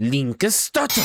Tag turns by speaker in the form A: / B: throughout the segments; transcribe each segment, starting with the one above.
A: Link starter.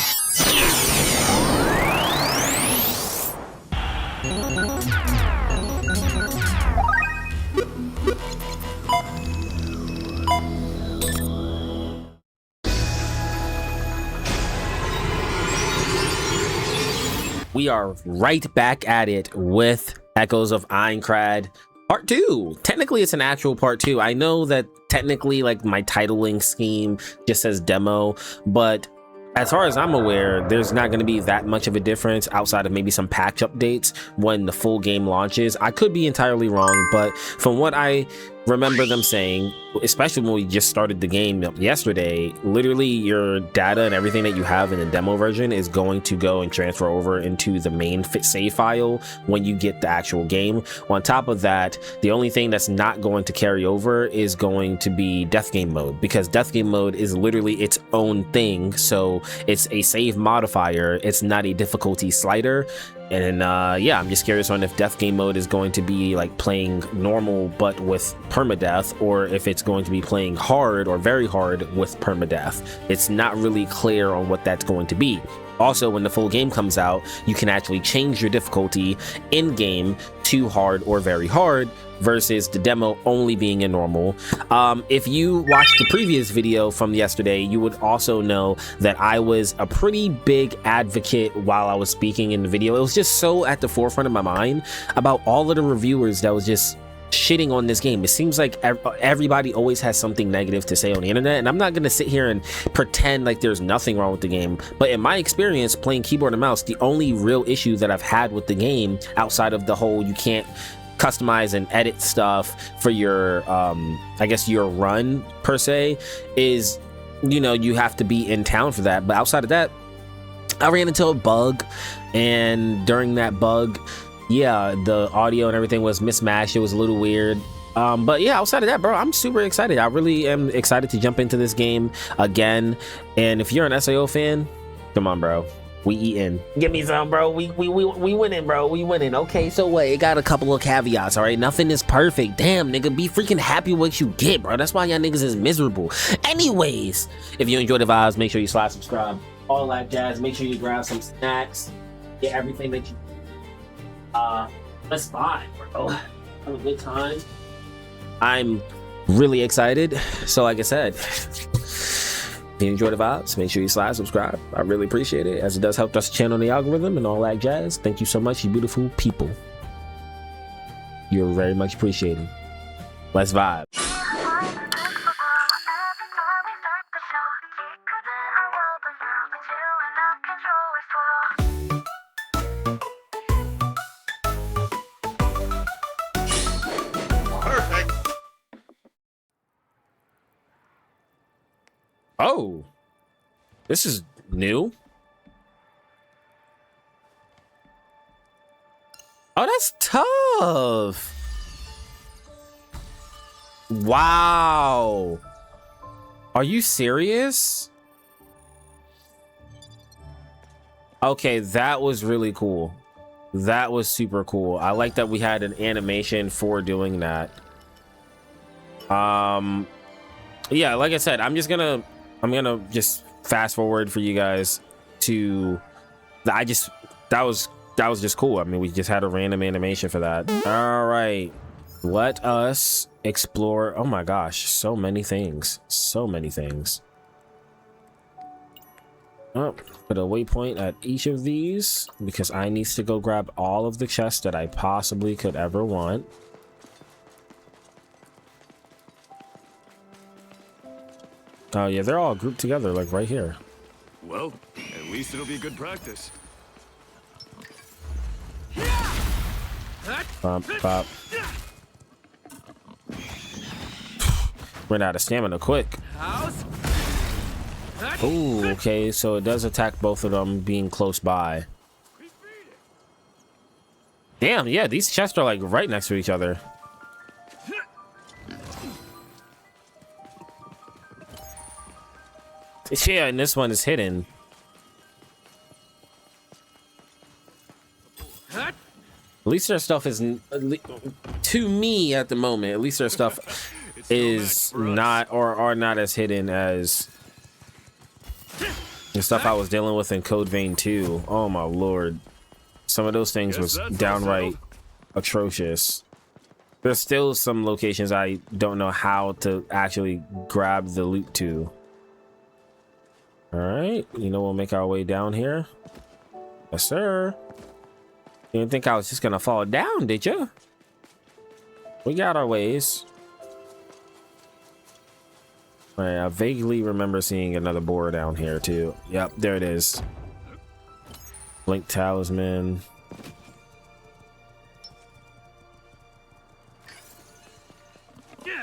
A: We are right back at it with Echoes of Aincrad Part 2. Technically, it's an actual Part 2. I know that technically, like, my titling scheme just says demo, but as far as I'm aware, there's not going to be that much of a difference outside of maybe some patch updates when the full game launches. I could be entirely wrong, but from what I remember them saying, especially when we just started the game yesterday, literally your data and everything that you have in the demo version is going to go and transfer over into the main save file when you get the actual game. On top of that, the only thing that's not going to carry over is going to be death game mode, because death game mode is literally its own thing. So it's a save modifier, it's not a difficulty slider. And yeah, I'm just curious on if death game mode is going to be like playing normal but with permadeath, or if it's going to be playing hard or very hard with permadeath. It's not really clear on what that's going to be. Also, when the full game comes out, you can actually change your difficulty in game to hard or very hard versus the demo only being a normal. If you watched the previous video from yesterday, you would also know that I was a pretty big advocate while I was speaking in the video. It was just so at the forefront of my mind about all of the reviewers that was just shitting on this game. It seems like everybody always has something negative to say on the internet, and I'm not gonna sit here and pretend like there's nothing wrong with the game, but in my experience playing keyboard and mouse, the only real issue that I've had with the game, outside of the whole you can't customize and edit stuff for your I guess your run per se, is, you know, you have to be in town for that. But outside of that, I ran into a bug, and during that bug, yeah, the audio and everything was mismatched. It was a little weird. But yeah, outside of that, bro, I'm super excited. I really am excited to jump into this game again. And if you're an SAO fan, come on, bro. We eating. Give me some, bro. We winning, bro. We winning. Okay, so wait, it got a couple of caveats, all right? Nothing is perfect. Damn, nigga, be freaking happy with what you get, bro. That's why y'all niggas is miserable. Anyways, if you enjoy the vibes, make sure you slide, subscribe, all that jazz. Make sure you grab some snacks. Get everything that you let's vibe, bro. Have a good time. I'm really excited. So like I said, if you enjoy the vibes, make sure you slide, subscribe. I really appreciate it, as it does help us channel the algorithm and all that jazz. Thank you so much, you beautiful people. You're very much appreciated. Let's vibe. Oh, this is new. Oh, that's tough. Wow. Are you serious? Okay, that was really cool. That was super cool. I like that we had an animation for doing that. Yeah, like I said, I'm gonna just fast forward for you guys to that was just cool. I mean, we just had a random animation for that. All right, let us explore. Oh my gosh, so many things, so many things. Oh, put a waypoint at each of these because I need to go grab all of the chests that I possibly could ever want. Oh yeah, they're all grouped together, like right here.
B: Well, at least it'll be good practice.
A: Bump, bop. Ran out of stamina quick. Oh, okay, so it does attack both of them being close by. Damn, yeah, these chests are like right next to each other. Yeah, and this one is hidden. At least their stuff is, to me at the moment, at least their stuff is not, or are not as hidden as The stuff I was dealing with in Code Vein 2. Oh my lord. Some of those things was downright atrocious. There's still some locations I don't know how to actually grab the loot to. All right, you know, we'll make our way down here. Yes, sir. You didn't think I was just gonna fall down, did you? We got our ways. All right, I vaguely remember seeing another boar down here too. Yep, there it is. Blink talisman.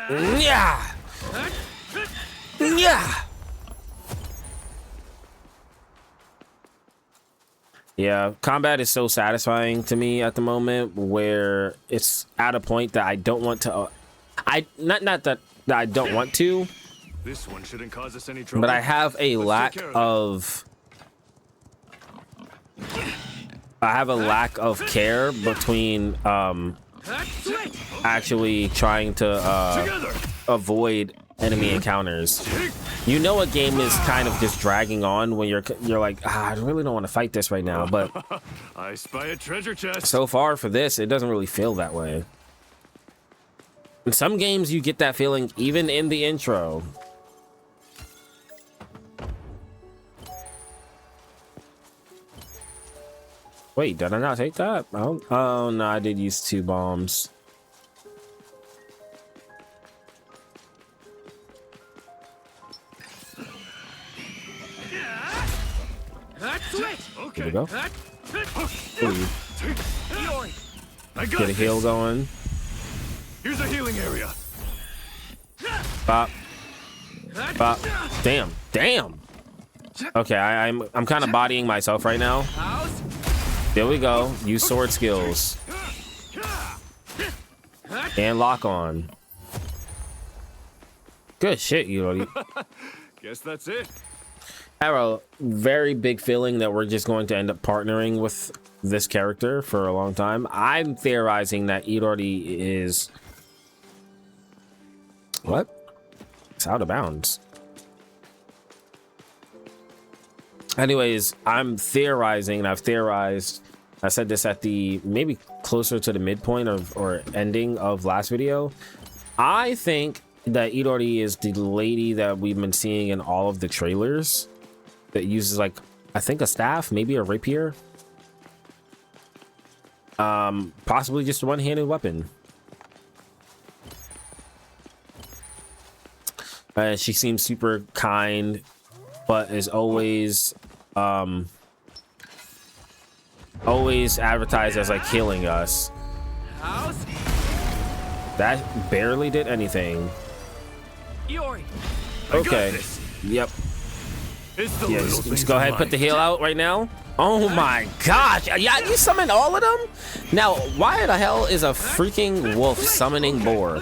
A: Yeah. Yeah. Yeah, combat is so satisfying to me at the moment, where it's at a point that I don't want to. Not that I don't want to.
B: This one shouldn't cause us any trouble.
A: But I have a lack of. I have a lack of care between actually trying to avoid enemy encounters. You know, a game is kind of just dragging on when you're like, I really don't want to fight this right now. But
B: I spy a treasure chest.
A: So far for this, it doesn't really feel that way. In some games, you get that feeling even in the intro. Wait, did I not take that? Oh no, I did use 2 bombs. Here we go. Ooh. Get a heal going.
B: Here's a healing area.
A: Bop. Bop. Damn. Damn. Okay, I'm kind of bodying myself right now. There we go. Use sword skills. And lock on. Good shit, you.
B: Guess that's it.
A: I have a very big feeling that we're just going to end up partnering with this character for a long time. I'm theorizing that Irori is... What? It's out of bounds. Anyways, I'm theorizing, and I've theorized, I said this at the maybe closer to the midpoint of or ending of last video. I think that Irori is the lady that we've been seeing in all of the trailers that uses, like, I think a staff, maybe a rapier, possibly just a one-handed weapon. She seems super kind, but is always always advertised as like healing us. That barely did anything. Okay. Yep. Yeah, just go ahead and put the heal out right now. Oh my gosh. Yeah, you summoned all of them? Now, why the hell is a freaking wolf summoning boar?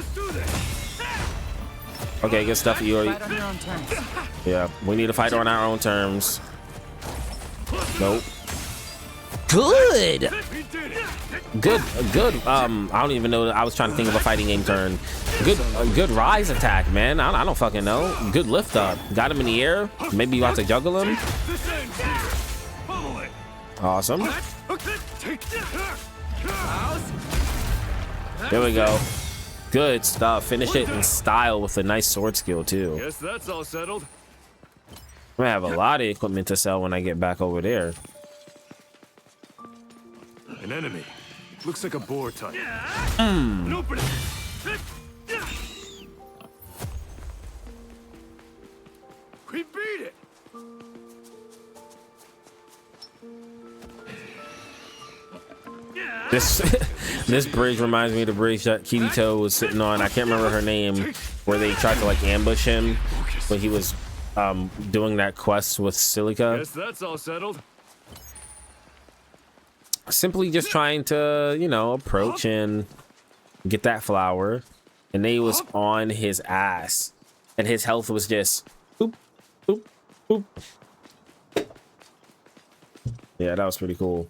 A: Okay, good stuff. Yeah, we need to fight on our own terms. Nope. Good. Good. I don't even know. I was trying to think of a fighting game turn. Good rise attack, man. I don't fucking know. Good lift up. Got him in the air. Maybe you have to juggle him. Awesome. There we go. Good stuff. Finish it in style with a nice sword skill too.
B: Guess that's all settled.
A: I'm gonna have a lot of equipment to sell when I get back over there.
B: An enemy. Looks like a boar type. We beat it.
A: This bridge reminds me of the bridge that Pt.2 was sitting on. I can't remember her name, where they tried to like ambush him when he was doing that quest with Silica.
B: Guess that's all settled.
A: Simply just trying to, you know, approach and get that flower, and they was on his ass, and his health was just boop, boop, boop. Yeah, that was pretty cool.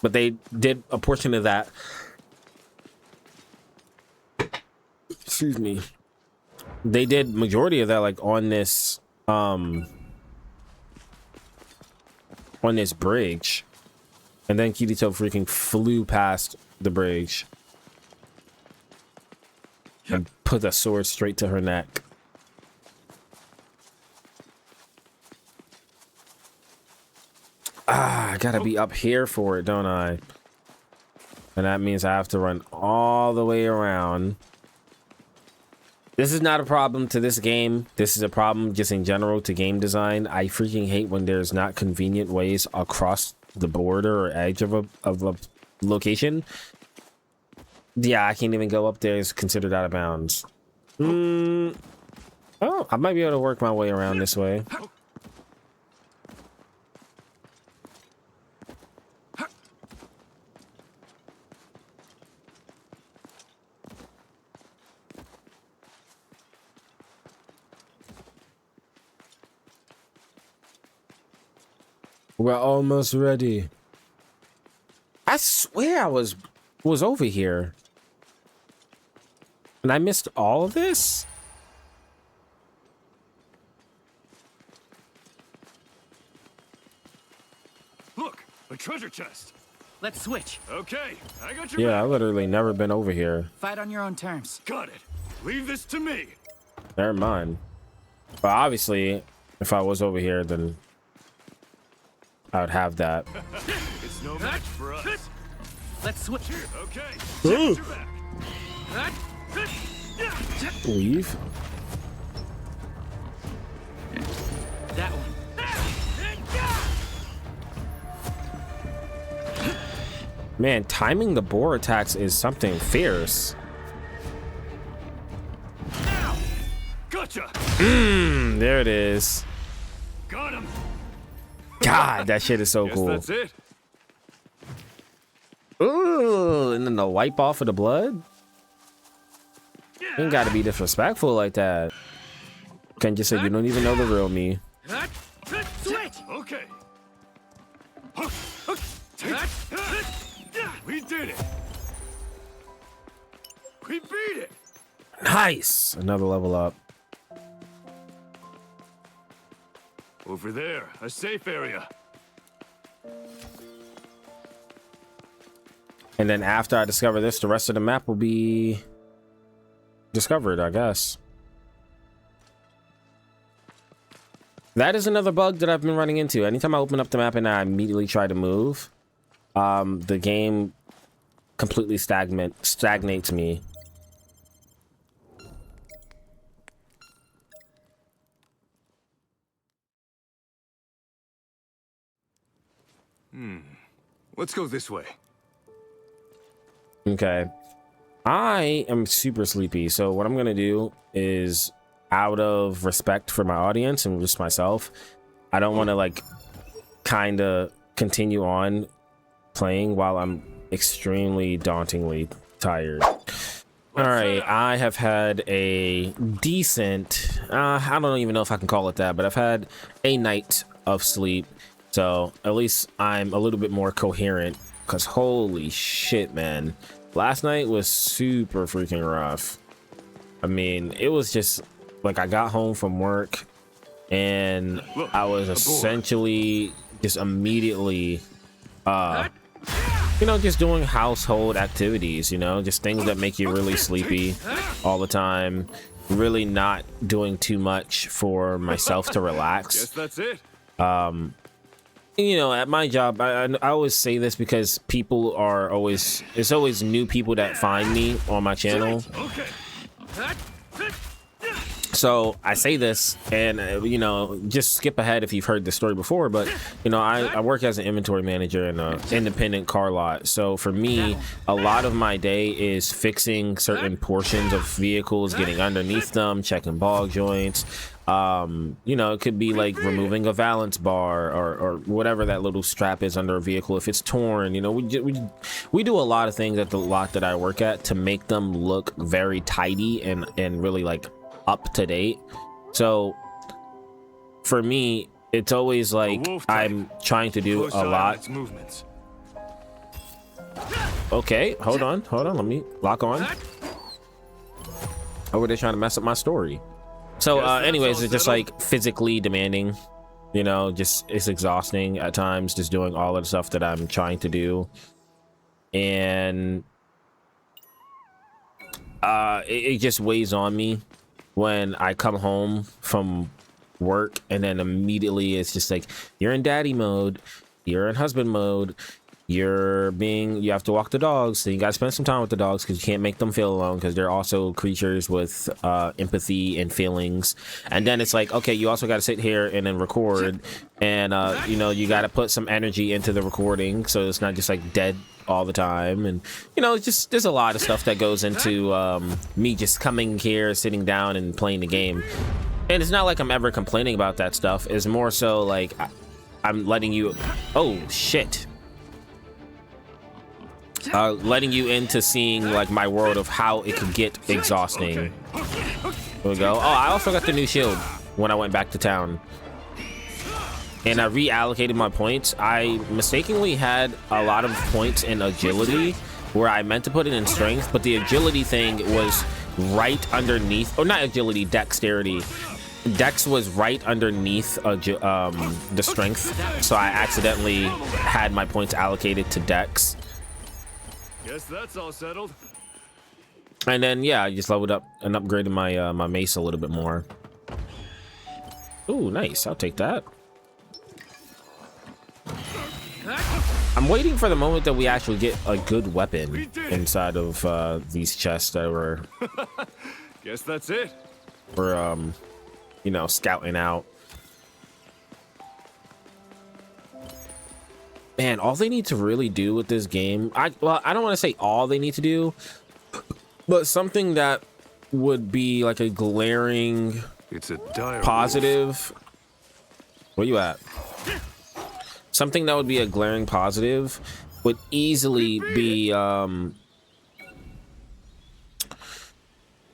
A: But they did a portion of that. Excuse me. They did majority of that like on this on this bridge. And then Kirito freaking flew past the bridge and put the sword straight to her neck. Ah, I gotta be up here for it, don't I? And that means I have to run all the way around. This is not a problem to this game. This is a problem just in general to game design. I freaking hate when there's not convenient ways across the border or edge of a location. Yeah, I can't even go up there. It's considered out of bounds. Oh, I might be able to work my way around this way. We're almost ready. I swear I was over here. And I missed all of this?
B: Look, a treasure chest.
C: Let's switch.
B: Okay, I got your
A: Yeah,
B: back.
A: I literally never been over here.
C: Fight on your own terms.
B: Got it. Leave this to me.
A: Never mind. But obviously, if I was over here, then I would have that.
B: It's no match for us.
C: Let's switch.
B: Okay,
A: Ooh.
B: get your back.
A: Leave.
C: That one.
A: Man, timing the boar attacks is something fierce.
B: Gotcha.
A: There it is.
B: Got him.
A: God, that shit is so
B: Guess
A: cool.
B: that's it.
A: Ooh, and then the wipe off of the blood? You ain't gotta be disrespectful like that. Kenja said you don't even know the real me.
C: Switch.
B: Okay. We did it. We beat it.
A: Nice! Another level up.
B: Over there, a safe area.
A: And then after I discover this, the rest of the map will be discovered, I guess. That is another bug that I've been running into. Anytime I open up the map and I immediately try to move, the game completely stagnates me.
B: Let's go this way.
A: Okay. I am super sleepy, so what I'm gonna do is, out of respect for my audience and just myself, I don't want to like kind of continue on playing while I'm extremely dauntingly tired. All right, I have had a decent, I don't even know if I can call it that, but I've had a night of sleep. So at least I'm a little bit more coherent, because holy shit, man. Last night was super freaking rough. I mean, it was just like I got home from work and I was essentially just immediately, you know, just doing household activities, you know, just things that make you really sleepy all the time. Really not doing too much for myself to relax.
B: Guess that's it.
A: You know, at my job, I always say this because people are always, it's always new people that find me on my channel.
B: Okay.
A: So I say this and, you know, just skip ahead if you've heard the story before, but, you know, I work as an inventory manager in an independent car lot. So for me, a lot of my day is fixing certain portions of vehicles, getting underneath them, checking ball joints. You know, it could be like removing a valance bar or whatever that little strap is under a vehicle if it's torn. You know, we do a lot of things at the lot that I work at to make them look very tidy and really like up to date. So for me, it's always like I'm trying to do a lot. Okay, hold on, let me lock on. Oh, were they trying to mess up my story? So anyways, it's just like physically demanding. You know, just it's exhausting at times, just doing all of the stuff that I'm trying to do. And it just weighs on me when I come home from work and then immediately it's just like, you're in daddy mode, you're in husband mode, you have to walk the dogs, so you gotta spend some time with the dogs because you can't make them feel alone because they're also creatures with empathy and feelings. And then it's like, okay, you also got to sit here and then record, and you know, you got to put some energy into the recording so it's not just like dead all the time. And you know, it's just, there's a lot of stuff that goes into me just coming here, sitting down and playing the game. And it's not like I'm ever complaining about that stuff. It's more so like I'm letting you, oh shit, letting you into seeing like my world of how it could get exhausting. Here we go. Oh, I also got the new shield when I went back to town, and I reallocated my points. I mistakenly had a lot of points in agility where I meant to put it in strength, but the agility thing was right underneath, or not agility, dexterity. Dex was right underneath the strength, so I accidentally had my points allocated to Dex.
B: Guess that's all settled.
A: And then yeah, I just leveled up and upgraded my my mace a little bit more. Ooh, nice. I'll take that. I'm waiting for the moment that we actually get a good weapon inside of these chests that we're
B: Guess that's it.
A: you know, scouting out. Man, all they need to really do with this game, well, I don't want to say all they need to do, but something that would be like a glaring
B: It's a dire
A: positive. Where you at? Something that would be a glaring positive would easily be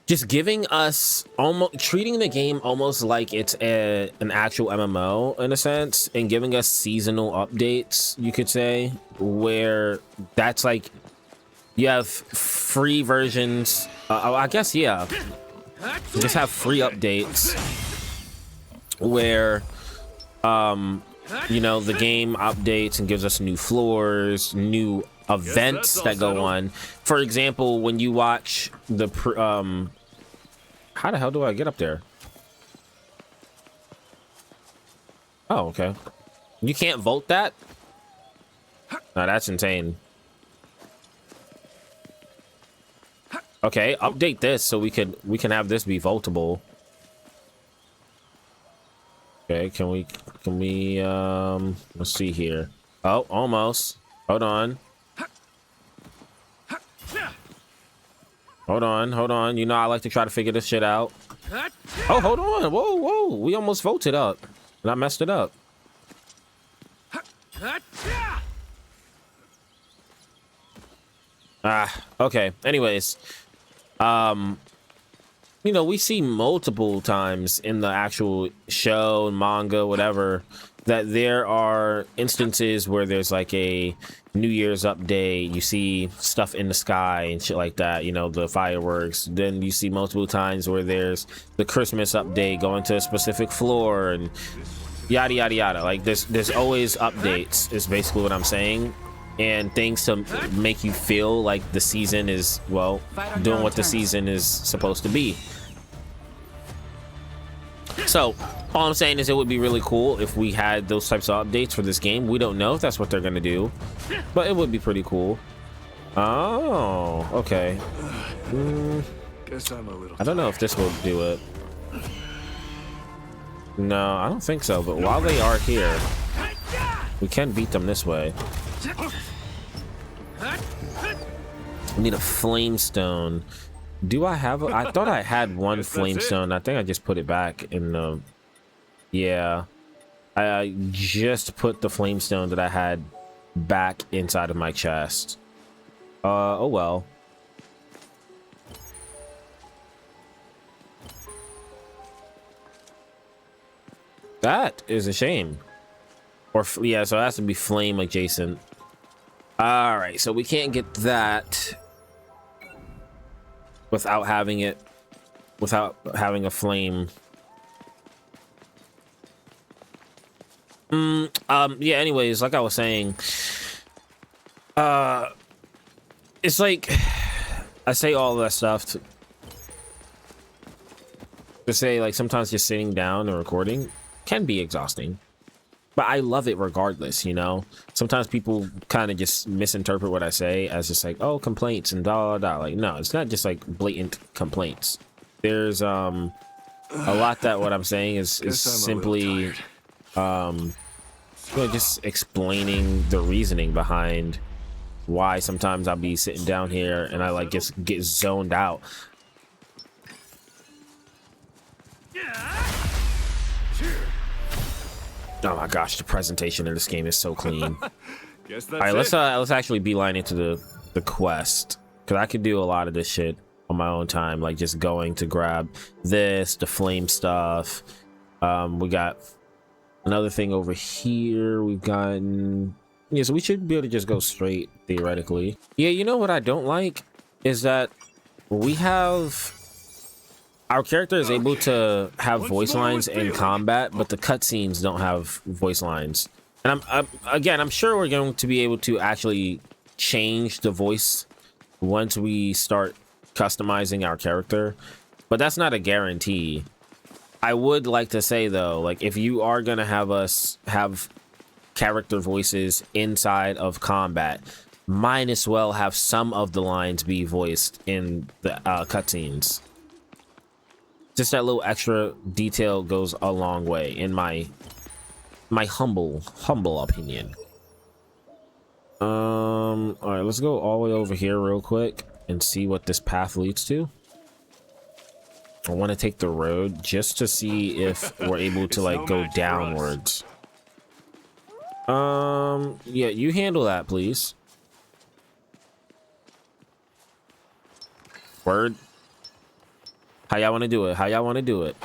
A: just giving us, almost treating the game almost like it's an actual MMO in a sense, and giving us seasonal updates, you could say, where that's like you have free versions. I guess, yeah, you just have free updates where you know, the game updates and gives us new floors, new events that go on. For example, when you watch the how the hell do I get up there? Oh, okay. You can't vote that? No, that's insane. Okay, update this so we can have this be votable. Okay, can we let's see here. Oh, almost. Hold on. Hold on. You know, I like to try to figure this shit out. Oh, hold on. Whoa. We almost voted up. And I messed it up. Okay. Anyways. You know, we see multiple times in the actual show, manga, whatever, that there are instances where there's like a New Year's update. You see stuff in the sky and shit like that, you know, the fireworks. Then you see multiple times where there's the Christmas update going to a specific floor and yada, yada, yada. Like there's always updates is basically what I'm saying. And things to make you feel like the season is, well, doing what the season is supposed to be. So all I'm saying is it would be really cool if we had those types of updates for this game. We don't know if that's what they're gonna do, but it would be pretty cool. Oh, okay.
B: Guess I'm a little
A: I don't know if this will do it. No, I don't think so. But while they are here, we can beat them this way. We need a flame stone. Do I have I thought I had one flame stone. I think I just put it back in the, yeah, I just put the flame stone that I had back inside of my chest. Oh well. That is a shame. Or yeah, so it has to be flame adjacent. All right, so we can't get that without having it, without having a flame. Yeah, anyways, like I was saying, it's like I say all that stuff to say, like, sometimes just sitting down and recording can be exhausting, but I love it regardless, you know. Sometimes people kind of just misinterpret what I say as just like, oh, complaints and da da da. Like, no, it's not just like blatant complaints. There's a lot that what I'm saying is simply you know, just explaining the reasoning behind why sometimes I'll be sitting down here and I like just get zoned out. Oh my gosh, the presentation in this game is so clean.
B: Guess that's
A: All right,
B: it.
A: let's actually beeline into the quest, because I could do a lot of this shit on my own time, like just going to grab this, the flame stuff. We got another thing over here. We've gotten, yeah, so we should be able to just go straight theoretically. Yeah, you know what I don't like is that we have our character is able to have voice lines in combat, but the cutscenes don't have voice lines. And I'm sure we're going to be able to actually change the voice once we start customizing our character, but that's not a guarantee. I would like to say though, like, if you are gonna have us have character voices inside of combat, might as well have some of the lines be voiced in the cutscenes. Just that little extra detail goes a long way, in my humble opinion. All right, let's go all the way over here real quick and see what this path leads to. I want to take the road just to see if we're able to like go downwards. Yeah, you handle that, please. Word. How y'all want to do it? How y'all want to do it?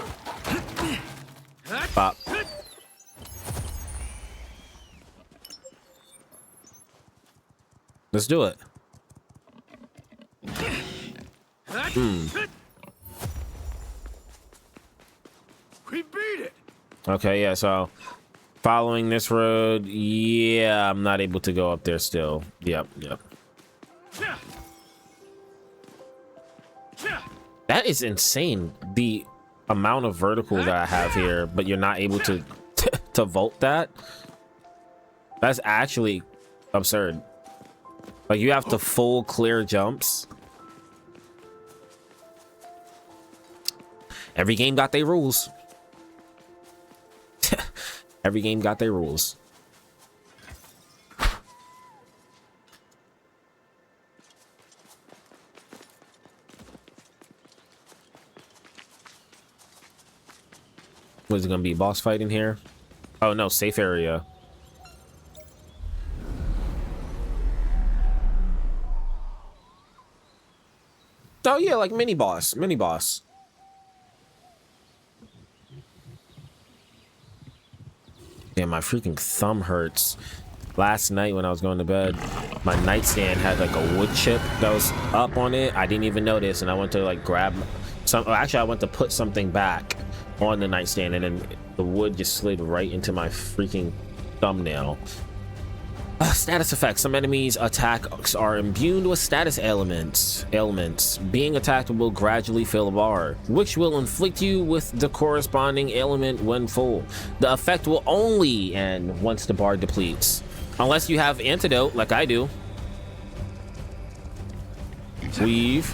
A: Pop. Let's do it.
B: We beat it.
A: Okay, yeah, so following this road, yeah, I'm not able to go up there still. Yep. That is insane, the amount of vertical that I have here, but you're not able to to vault that. That's actually absurd. Like, you have to full clear jumps. Every game got their rules. Every game got their rules. Was it gonna be boss fight in here? Oh no, safe area. Oh yeah, like mini boss. Damn, my freaking thumb hurts. Last night when I was going to bed, my nightstand had like a wood chip that was up on it. I didn't even notice, and I went to like grab some. Actually, I went to put something back on the nightstand, and then the wood just slid right into my freaking thumbnail. Status effects. Some enemies' attacks are imbued with status elements. Being attacked will gradually fill a bar, which will inflict you with the corresponding element when full. The effect will only end once the bar depletes, unless you have antidote like I do. Weave.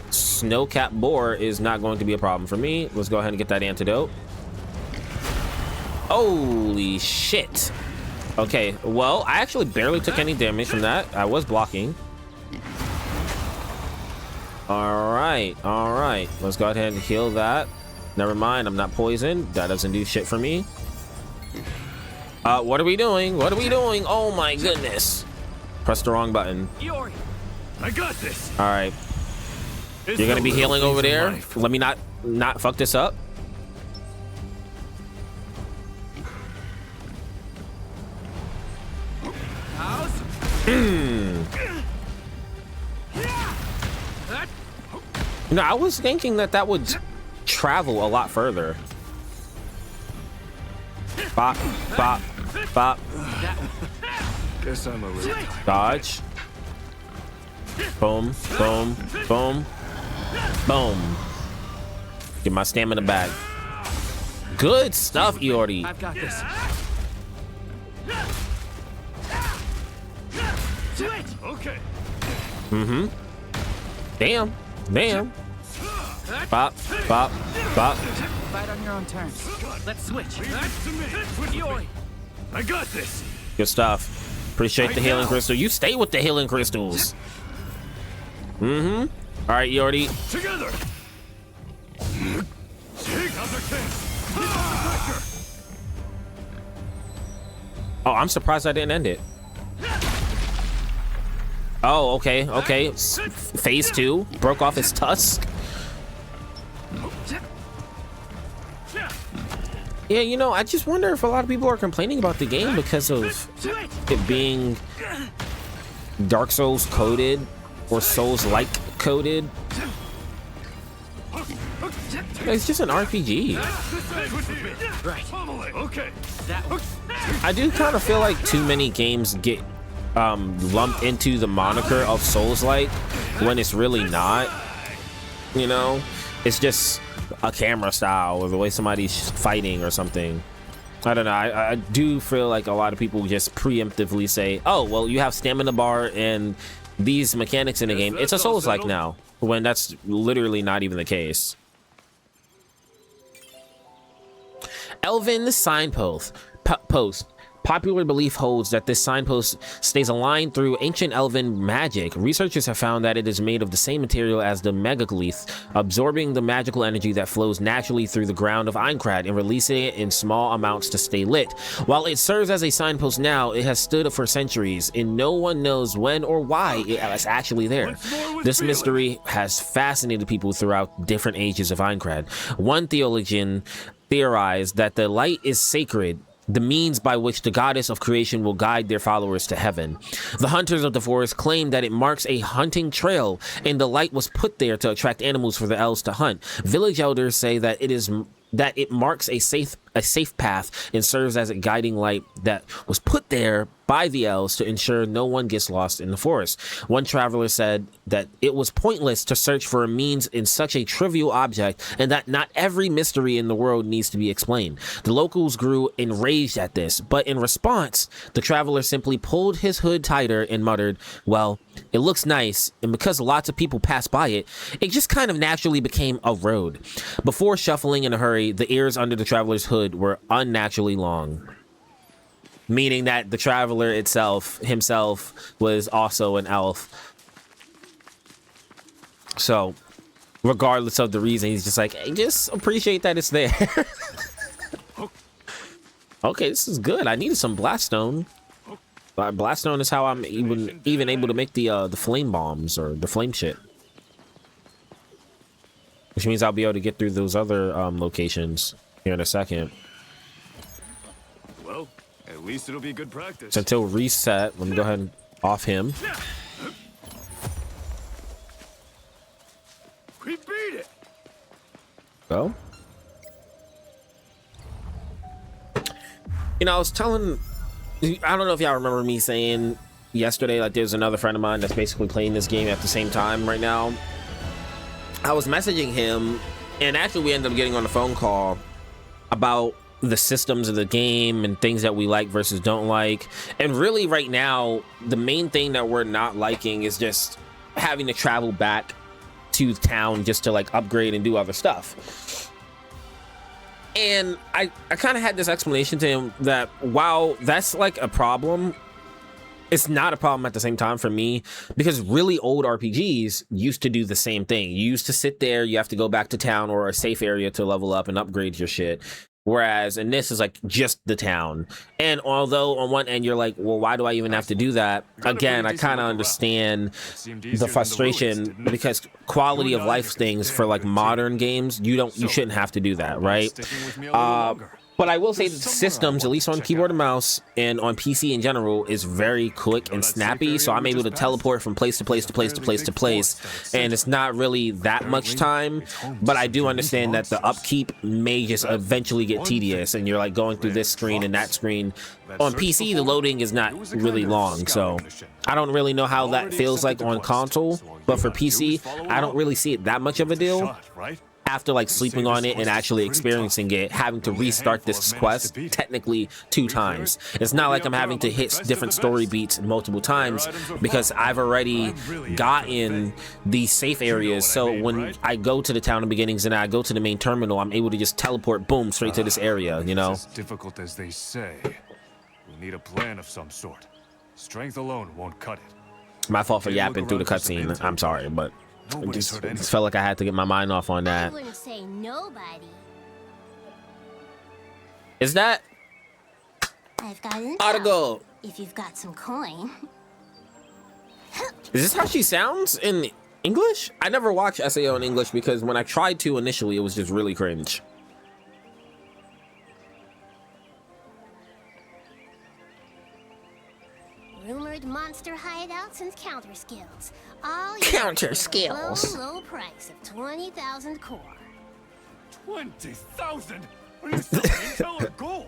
A: Snowcap boar is not going to be a problem for me. Let's go ahead and get that antidote. Holy shit. Okay, well, I actually barely took any damage from that. I was blocking. All right. Let's go ahead and heal that. Never mind, I'm not poisoned. That doesn't do shit for me. What are we doing? Oh my goodness. Press the wrong button.
C: Yori.
B: I got this.
A: All right. You're gonna be healing over there. Let me not fuck this up. No, I was thinking that would travel a lot further. Bop, bop, Bop.
C: That one.
B: Guess I'm a little tired.
A: Dodge. Boom. Boom. Boom. Boom. Get my stamina back. Good stuff, Eordi.
C: I've got this. Switch.
B: Okay.
A: Mm-hmm. Damn. Damn. Bop. Bop. Bop.
C: Fight on your own terms. Let's switch.
B: Leave it to me. With
C: Yoi.
B: me. I got this.
A: Good stuff. Appreciate the healing crystal. You stay with the healing crystals. Mm-hmm. All right, Eordi.
B: Together. Take other things.
A: Oh, I'm surprised I didn't end it. Oh, okay, okay. Phase 2 broke off his tusk. Yeah, you know, I just wonder if a lot of people are complaining about the game because of it being Dark Souls coded or Souls-like coded. It's just an RPG.
C: Right.
B: Okay.
C: That one.
A: I do kind of feel like too many games get lumped into the moniker of Souls-like when it's really not. You know, it's just a camera style or the way somebody's fighting or something. I don't know. I do feel like a lot of people just preemptively say, oh, well, you have stamina bar and these mechanics in the game. It's a Souls-like now, when that's literally not even the case. Elven signpost. Popular belief holds that this signpost stays aligned through ancient elven magic. Researchers have found that it is made of the same material as the megalith, absorbing the magical energy that flows naturally through the ground of Aincrad and releasing it in small amounts to stay lit. While it serves as a signpost now, it has stood for centuries, and no one knows when or why it is actually there. This mystery has fascinated people throughout different ages of Aincrad. One theologian theorized that the light is sacred, the means by which the goddess of creation will guide their followers to heaven. The hunters of the forest claim that it marks a hunting trail, and the light was put there to attract animals for the elves to hunt. Village elders say that it marks a safe path and serves as a guiding light that was put there by the elves to ensure no one gets lost in the forest. One traveler said that it was pointless to search for a means in such a trivial object and that not every mystery in the world needs to be explained. The locals grew enraged at this, but in response, the traveler simply pulled his hood tighter and muttered, well, it looks nice, and because lots of people pass by it, it just kind of naturally became a road. Before shuffling in a hurry, the ears under the traveler's hood were unnaturally long. Meaning that the traveler himself was also an elf. So, regardless of the reason, he's just like, hey, just appreciate that it's there. Okay, this is good. I needed some blaststone. Blaststone is how I'm even able to make the flame bombs or the flame shit. Which means I'll be able to get through those other locations here in a second.
B: Well, at least it'll be good practice.
A: So until reset, let me go ahead and off him.
B: We beat it.
A: Go. You know, I was telling, I don't know if y'all remember me saying yesterday, like there's another friend of mine that's basically playing this game at the same time right now. I was messaging him, and actually we ended up getting on a phone call about the systems of the game and things that we like versus don't like. And really right now, the main thing that we're not liking is just having to travel back to town just to like upgrade and do other stuff. And I kind of had this explanation to him that while that's like a problem, it's not a problem at the same time for me, because really old RPGs used to do the same thing. You used to sit there, you have to go back to town or a safe area to level up and upgrade your shit. Whereas in this is like just the town. And although on one end you're like, well, why do I even have to do that? Again, I kind of understand the frustration, because quality of life things for like modern games, you shouldn't have to do that, right? But I will say that the systems, at least on keyboard and mouse and on PC in general, is very quick and snappy. So I'm able to teleport from place to place to place to place to place. And it's not really that much time. But I do understand that the upkeep may just eventually get tedious. And you're like going through this screen and that screen. On PC, the loading is not really long. So I don't really know how that feels like on console. But for PC, I don't really see it that much of a deal. After like sleeping on it and actually experiencing it, having to restart this quest technically 2 times. It's not like I'm having to hit different story beats multiple times because I've already gotten these safe areas. So when I go to the town of beginnings and I go to the main terminal, I'm able to just teleport, boom, straight to this area, you know?
B: As difficult as they say, we need a plan of some sort. Strength alone won't cut it.
A: My fault for yapping through the cutscene. I'm sorry, but it just felt like I had to get my mind off on that.
D: I wouldn't say nobody.
A: Is that
D: I've got intel.
A: article?
D: If you've got some coin.
A: Is this how she sounds in English? I never watched SAO in English because when I tried to initially, it was just really cringe.
D: Rumored monster hideouts and counter skills. All
A: Counter
D: for
A: skills.
D: the low price of 20,000 core.
B: 20,000? Are you selling intel or gold?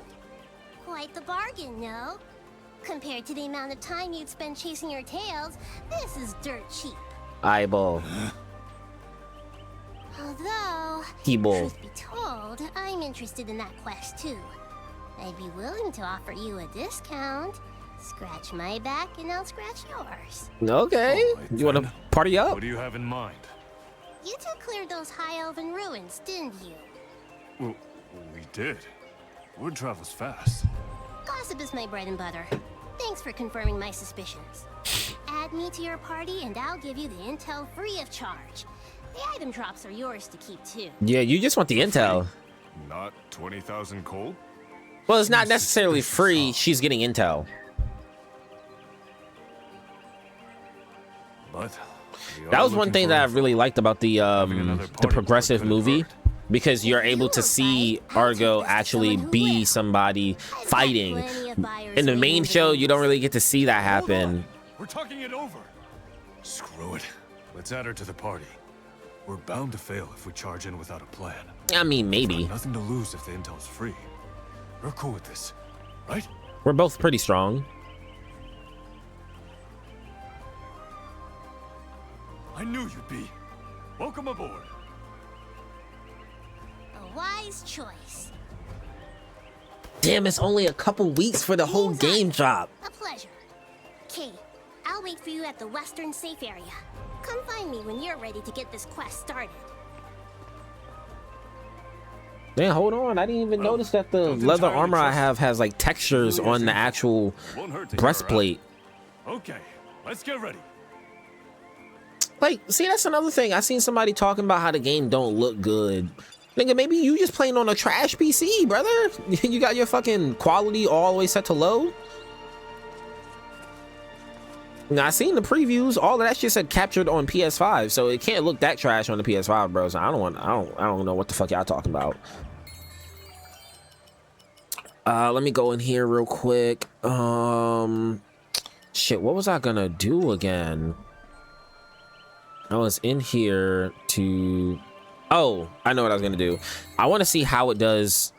D: Quite the bargain, no? Compared to the amount of time you'd spend chasing your tails, this is dirt cheap.
A: Eyeball.
D: Although,
A: Keyboard.
D: truth be told, I'm interested in that quest too. I'd be willing to offer you a discount. Scratch my back and I'll scratch yours.
A: Okay.
B: Alright,
A: You want to
B: then.
A: party up?
B: What do you have in mind?
D: You two cleared those high elven ruins, didn't you?
B: Well, we did. Word travels fast.
D: Gossip is my bread and butter. Thanks for confirming my suspicions. Add me to your party and I'll give you the intel free of charge. The item drops are yours to keep too.
A: Yeah, you just want the intel.
B: Not 20,000 gold?
A: Well, it's not necessarily free. She's getting intel.
B: But
A: That was one thing that I really liked about the progressive movie, because you're able to see Argo actually be somebody fighting. In the main show, you don't really get to see that happen.
B: We're talking it over. Screw it. Let's add her to the party. We're bound to fail if we charge in without a plan.
A: I mean, maybe.
B: Nothing to lose if the intel's free. We're cool with this, right?
A: We're both pretty strong.
B: I knew you'd be. Welcome aboard.
D: A wise choice.
A: Damn, it's only a couple weeks for the whole game drop.
D: A pleasure. Kay, I'll wait for you at the western safe area. Come find me when you're ready to get this quest started.
A: Man, hold on. I didn't even notice that the leather armor I have has like textures on the actual breastplate.
B: Okay, let's get ready.
A: Like, see, that's another thing. I seen somebody talking about how the game don't look good. Nigga, maybe you just playing on a trash PC, brother. You got your fucking quality all the way set to low. Now, I seen the previews. All of that shit said captured on PS5, so it can't look that trash on the PS5, bro. So I don't know what the fuck y'all talking about. Let me go in here real quick. Shit, what was I gonna do again? I was in here to... Oh, I know what I was gonna do. I want to see how it does.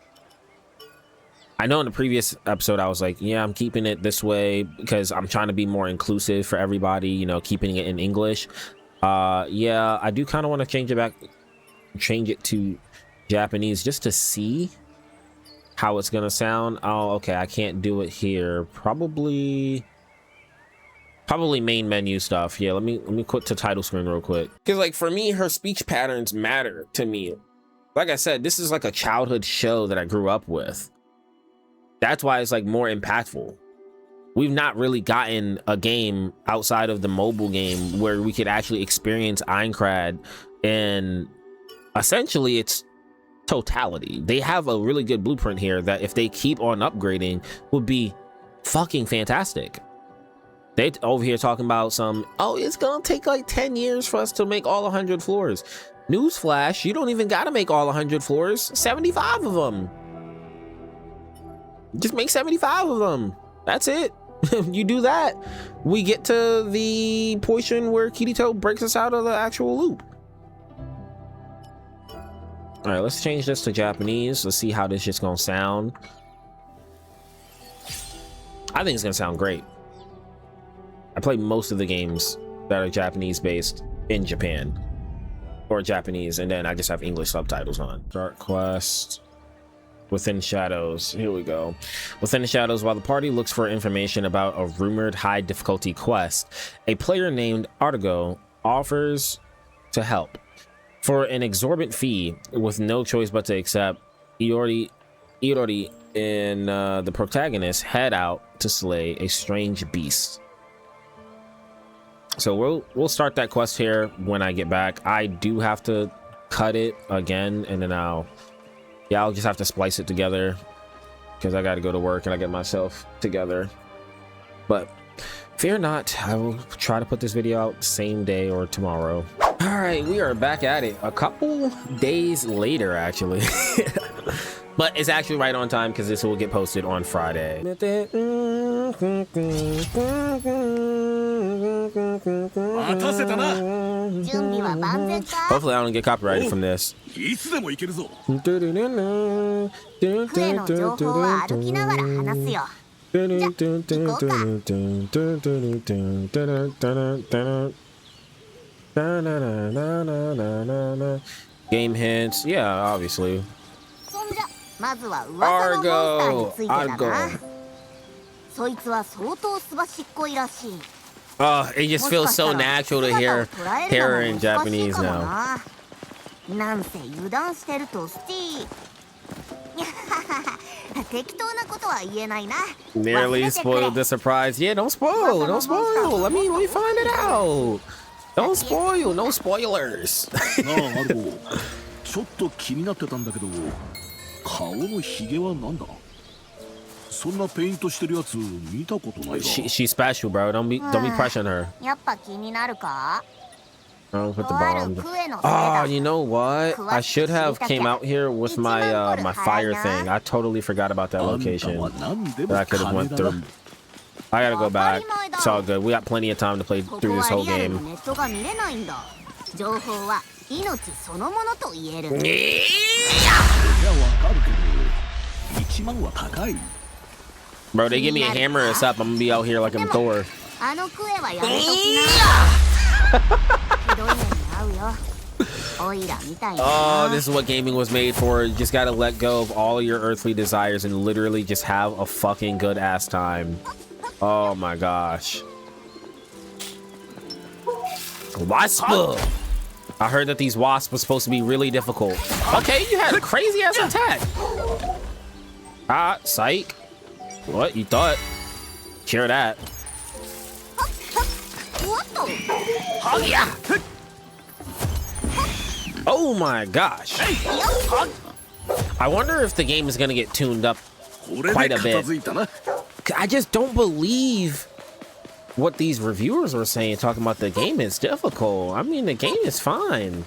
A: I know in the previous episode I was like, yeah, I'm keeping it this way because I'm trying to be more inclusive for everybody, you know, keeping it in English. Yeah, I do kind of want to change it to Japanese just to see how it's gonna sound. Oh, okay, I can't do it here. Probably main menu stuff. Yeah, let me quit to title screen real quick, because like for me, her speech patterns matter to me. Like I said, this is like a childhood show that I grew up with. That's why it's like more impactful. We've not really gotten a game outside of the mobile game where we could actually experience Aincrad and essentially its totality. They have a really good blueprint here that if they keep on upgrading would be fucking fantastic. They over here talking about some, oh, it's gonna take like 10 years for us to make all 100 floors. Newsflash, you don't even gotta make all 100 floors, 75 of them. Just make 75 of them. That's it. You do that, we get to the portion where Kirito breaks us out of the actual loop. All right, let's change this to Japanese. Let's see how this shit's gonna sound. I think it's gonna sound great. I play most of the games that are Japanese based in Japan, or Japanese, and then I just have English subtitles on. Dark Quest. Within Shadows. Here we go. Within the Shadows, while the party looks for information about a rumored high difficulty quest, a player named Argo offers to help. For an exorbitant fee, with no choice but to accept, Iori and the protagonist head out to slay a strange beast. So we'll start that quest here when I get back. I do have to cut it again, and then I'll just have to splice it together because I got to go to work and I get myself together. But fear not, I will try to put this video out same day or tomorrow. All right, we are back at it a couple days later, actually. But it's actually right on time because this will get posted on Friday. Hopefully I don't get copyrighted from this. Game hints, yeah, obviously. Argo. Oh, it just feels so natural to hear her in Japanese now. Nearly spoiled the surprise. Yeah, don't spoil. Don't spoil. Let me find it out. Don't spoil. No spoilers.
E: ちょっと気になってたんだけど、顔のヒゲはなんだ？そんなペイントしてるやつ見たことないわ。
A: She's special, bro. Don't be pressuring her.
D: やっぱ気になるか?
A: I'll put the bomb. Oh, you know what? I should have came out here with my my fire thing. I totally forgot about that location that I could have went through. I gotta go back. It's all good. We got plenty of time to play through this whole game. Bro, they give me a hammer or something, I'm gonna be out here like I'm Thor. Oh, this is what gaming was made for. You just gotta let go of all your earthly desires and literally just have a fucking good ass time. Oh my gosh. Wasp! I heard that these wasps were supposed to be really difficult. Okay, you had a crazy ass attack. Ah, psych. What you thought? Hear that? Oh my gosh. I wonder if the game is gonna get tuned up quite a bit. I just don't believe what these reviewers were saying, talking about the game is difficult. I mean, the game is fine.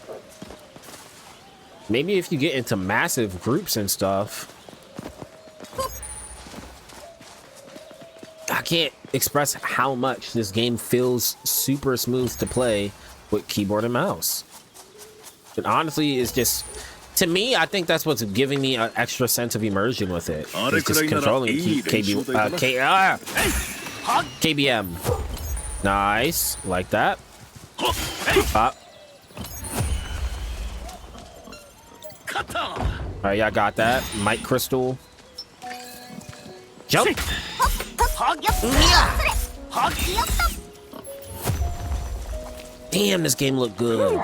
A: Maybe if you get into massive groups and stuff. I can't express how much this game feels super smooth to play with keyboard and mouse. But honestly, it's just, to me, I think that's what's giving me an extra sense of immersion with it. It's just controlling KBM. Nice, like that. All right, I got that. Might crystal. Jump. Damn, this game looked good.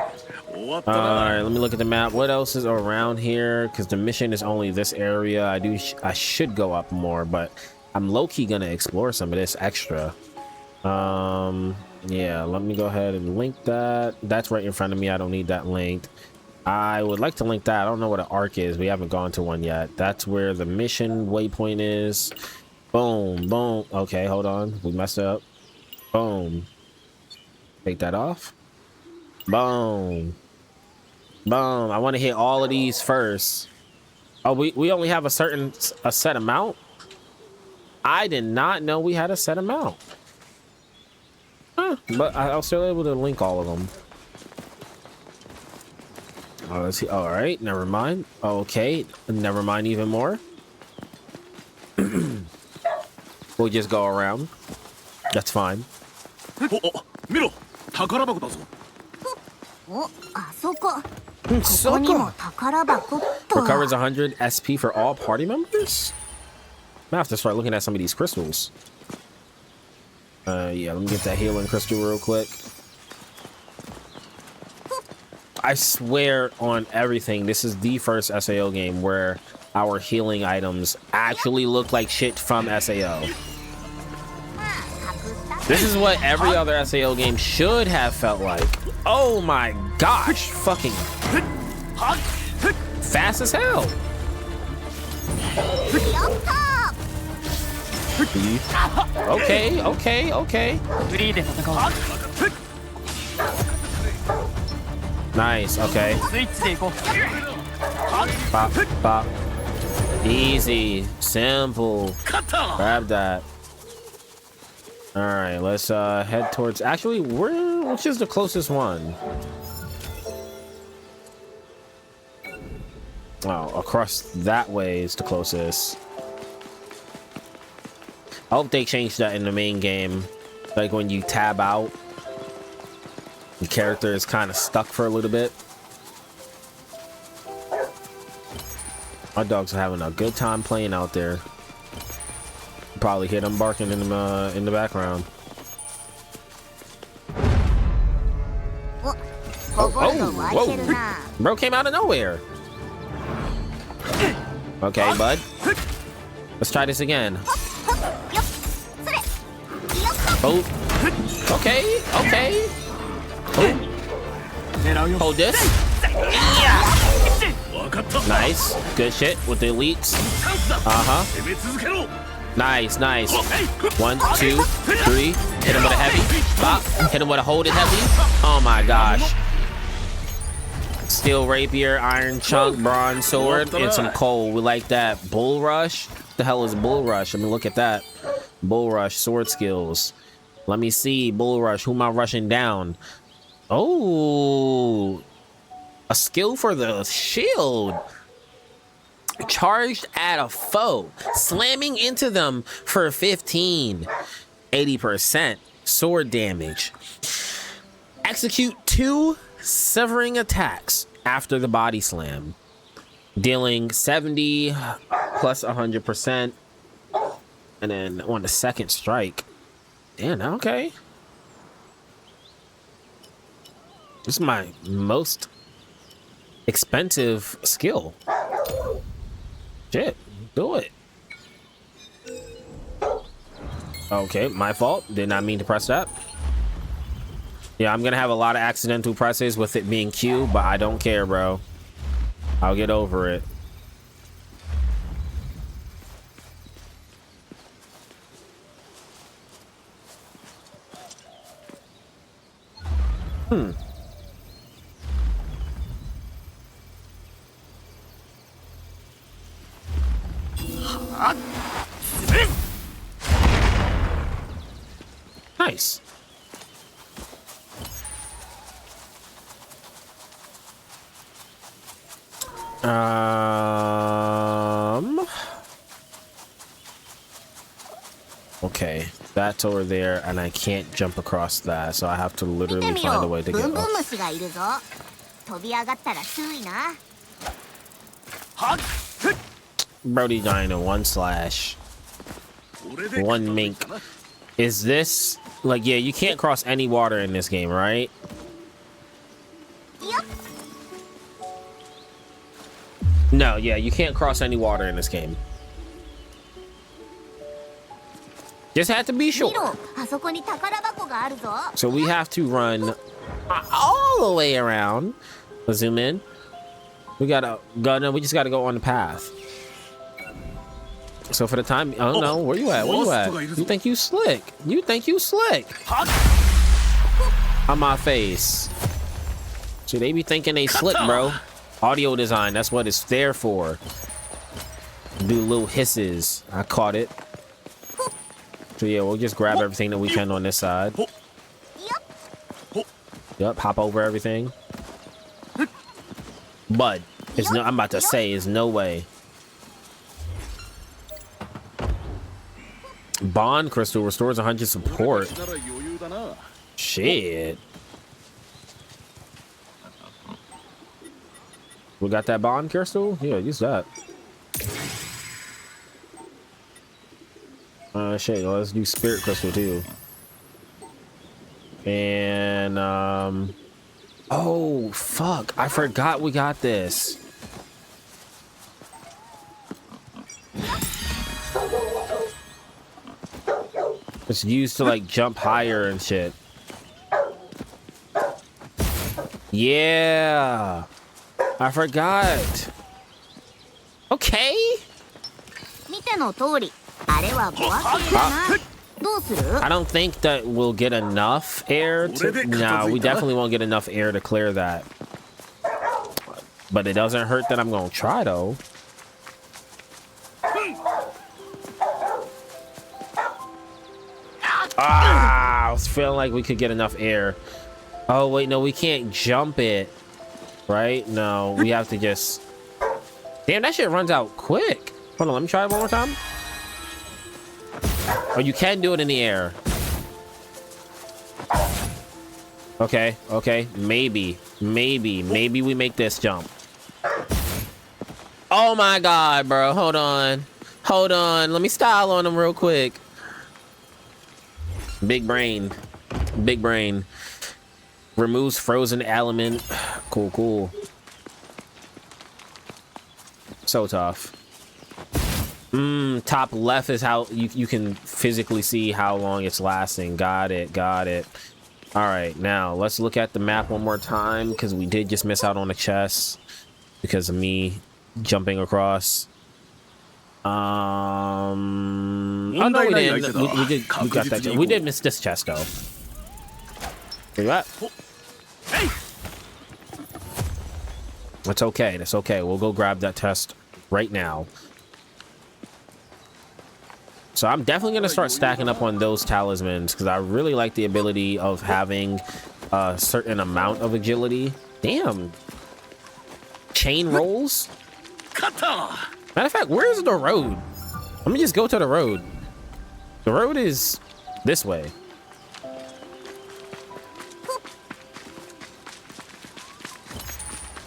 A: All right, let me look at the map. What else is around here? Because the mission is only this area. I should go up more, but I'm low-key gonna explore some of this extra. Yeah, let me go ahead and link that. That's right in front of me. I don't need that linked. I would like to link that. I don't know what an arc is. We haven't gone to one yet. That's where the mission waypoint is. Boom, boom. Okay, hold on. We messed up. Boom. Take that off. Boom. Boom. I want to hit all of these first. Oh, we only have a set amount. I did not know we had a set amount. Huh, but I was still able to link all of them. Let's see. All right, never mind. Okay, never mind even more. We'll just go around. That's fine.
E: 見ろ、宝箱だぞ。
F: お、あそこ。こ
A: So
F: こにも
A: cool.
F: 宝箱っと。
A: Recovers 100 SP for all party members? I have to start looking at some of these crystals. Yeah, let me get that healing crystal real quick. I swear on everything, this is the first SAO game where our healing items actually look like shit from SAO. This is what every other SAO game should have felt like. Oh my gosh, fucking fast as hell. Okay, okay, okay.
C: フリーで戦おう。
A: Nice, okay.
C: スイッチで行こう。
A: Pop, pop. Easy, simple. Grab that. All right, let's head towards. Actually, which is the closest one? Oh, across that way is the closest. I hope they changed that in the main game. Like when you tab out, the character is kind of stuck for a little bit. My dogs are having a good time playing out there. Probably hear them barking in the background. Oh, whoa! Bro came out of nowhere. Okay, bud. Let's try this again. Oh. Okay, okay. Oh. Hold this. Yeah. Nice. Good shit with the elites. Uh-huh. Nice, nice. 1, 2, 3. Hit him with a heavy. Bop. Hit him with a hold it heavy. Oh my gosh. Steel rapier, iron chunk, bronze sword, and some coal. We like that. Bull rush. What the hell is bull rush? I mean, look at that. Bull rush sword skills. Let me see. Bull rush. Who am I rushing down? Oh, a skill for the shield. Charged at a foe, slamming into them for 15. 80% sword damage. Execute 2 severing attacks after the body slam, dealing 70 plus 100%, and then on the second strike. Damn, okay. This is my most expensive skill. Shit, do it. Okay, my fault. Did not mean to press that. Yeah, I'm gonna have a lot of accidental presses with it being Q, but I don't care, bro. I'll get over it. Nice. Okay, that's over there, and I can't jump across that, so I have to literally find a way to get up. Brody dying in 1 slash. 1 mink. Is this like, yeah, you can't cross any water in this game, right?
F: Yep.
A: No, yeah, you can't cross any water in this game. Just had to be sure. So we have to run all the way around. Let's zoom in. We gotta go. No, we just gotta go on the path. So for the time, oh no, where you at? Where you at? You think you slick? You think you slick? On my face. See, they be thinking they slick, bro. Audio design, that's what it's there for. Do little hisses. I caught it. So yeah, we'll just grab everything that we can on this side. Yep, hop over everything. But it's no, I'm about to say, is no way. Bond crystal restores 100 support. Shit. We got that bond crystal? Yeah, use that. Shit, let's do spirit crystal too. And oh fuck, I forgot we got this. It's used to like jump higher and shit. Yeah, I forgot. Okay. I don't think that we'll get enough air to... No, we definitely won't get enough air to clear that. But it doesn't hurt that I'm gonna try though. Ah, I was feeling like we could get enough air. Oh wait, no, we can't jump it. Right? No, we have to just... Damn, that shit runs out quick. Hold on, let me try it one more time. Oh, you can do it in the air. Okay, okay. Maybe we make this jump. Oh my god, bro. Hold on. Hold on. Let me style on him real quick. Big brain. Big brain. Removes frozen element. Cool, cool. So tough. Top left is how you can physically see how long it's lasting. Got it, got it. All right, now let's look at the map one more time because we did just miss out on the chest because of me jumping across. Oh no, we didn't. We got that. We did miss this chest though. See that? That's okay. That's okay. We'll go grab that chest right now. So I'm definitely going to start stacking up on those talismans because I really like the ability of having a certain amount of agility. Damn. Chain rolls? Matter of fact, where's the road? Let me just go to the road. The road is this way.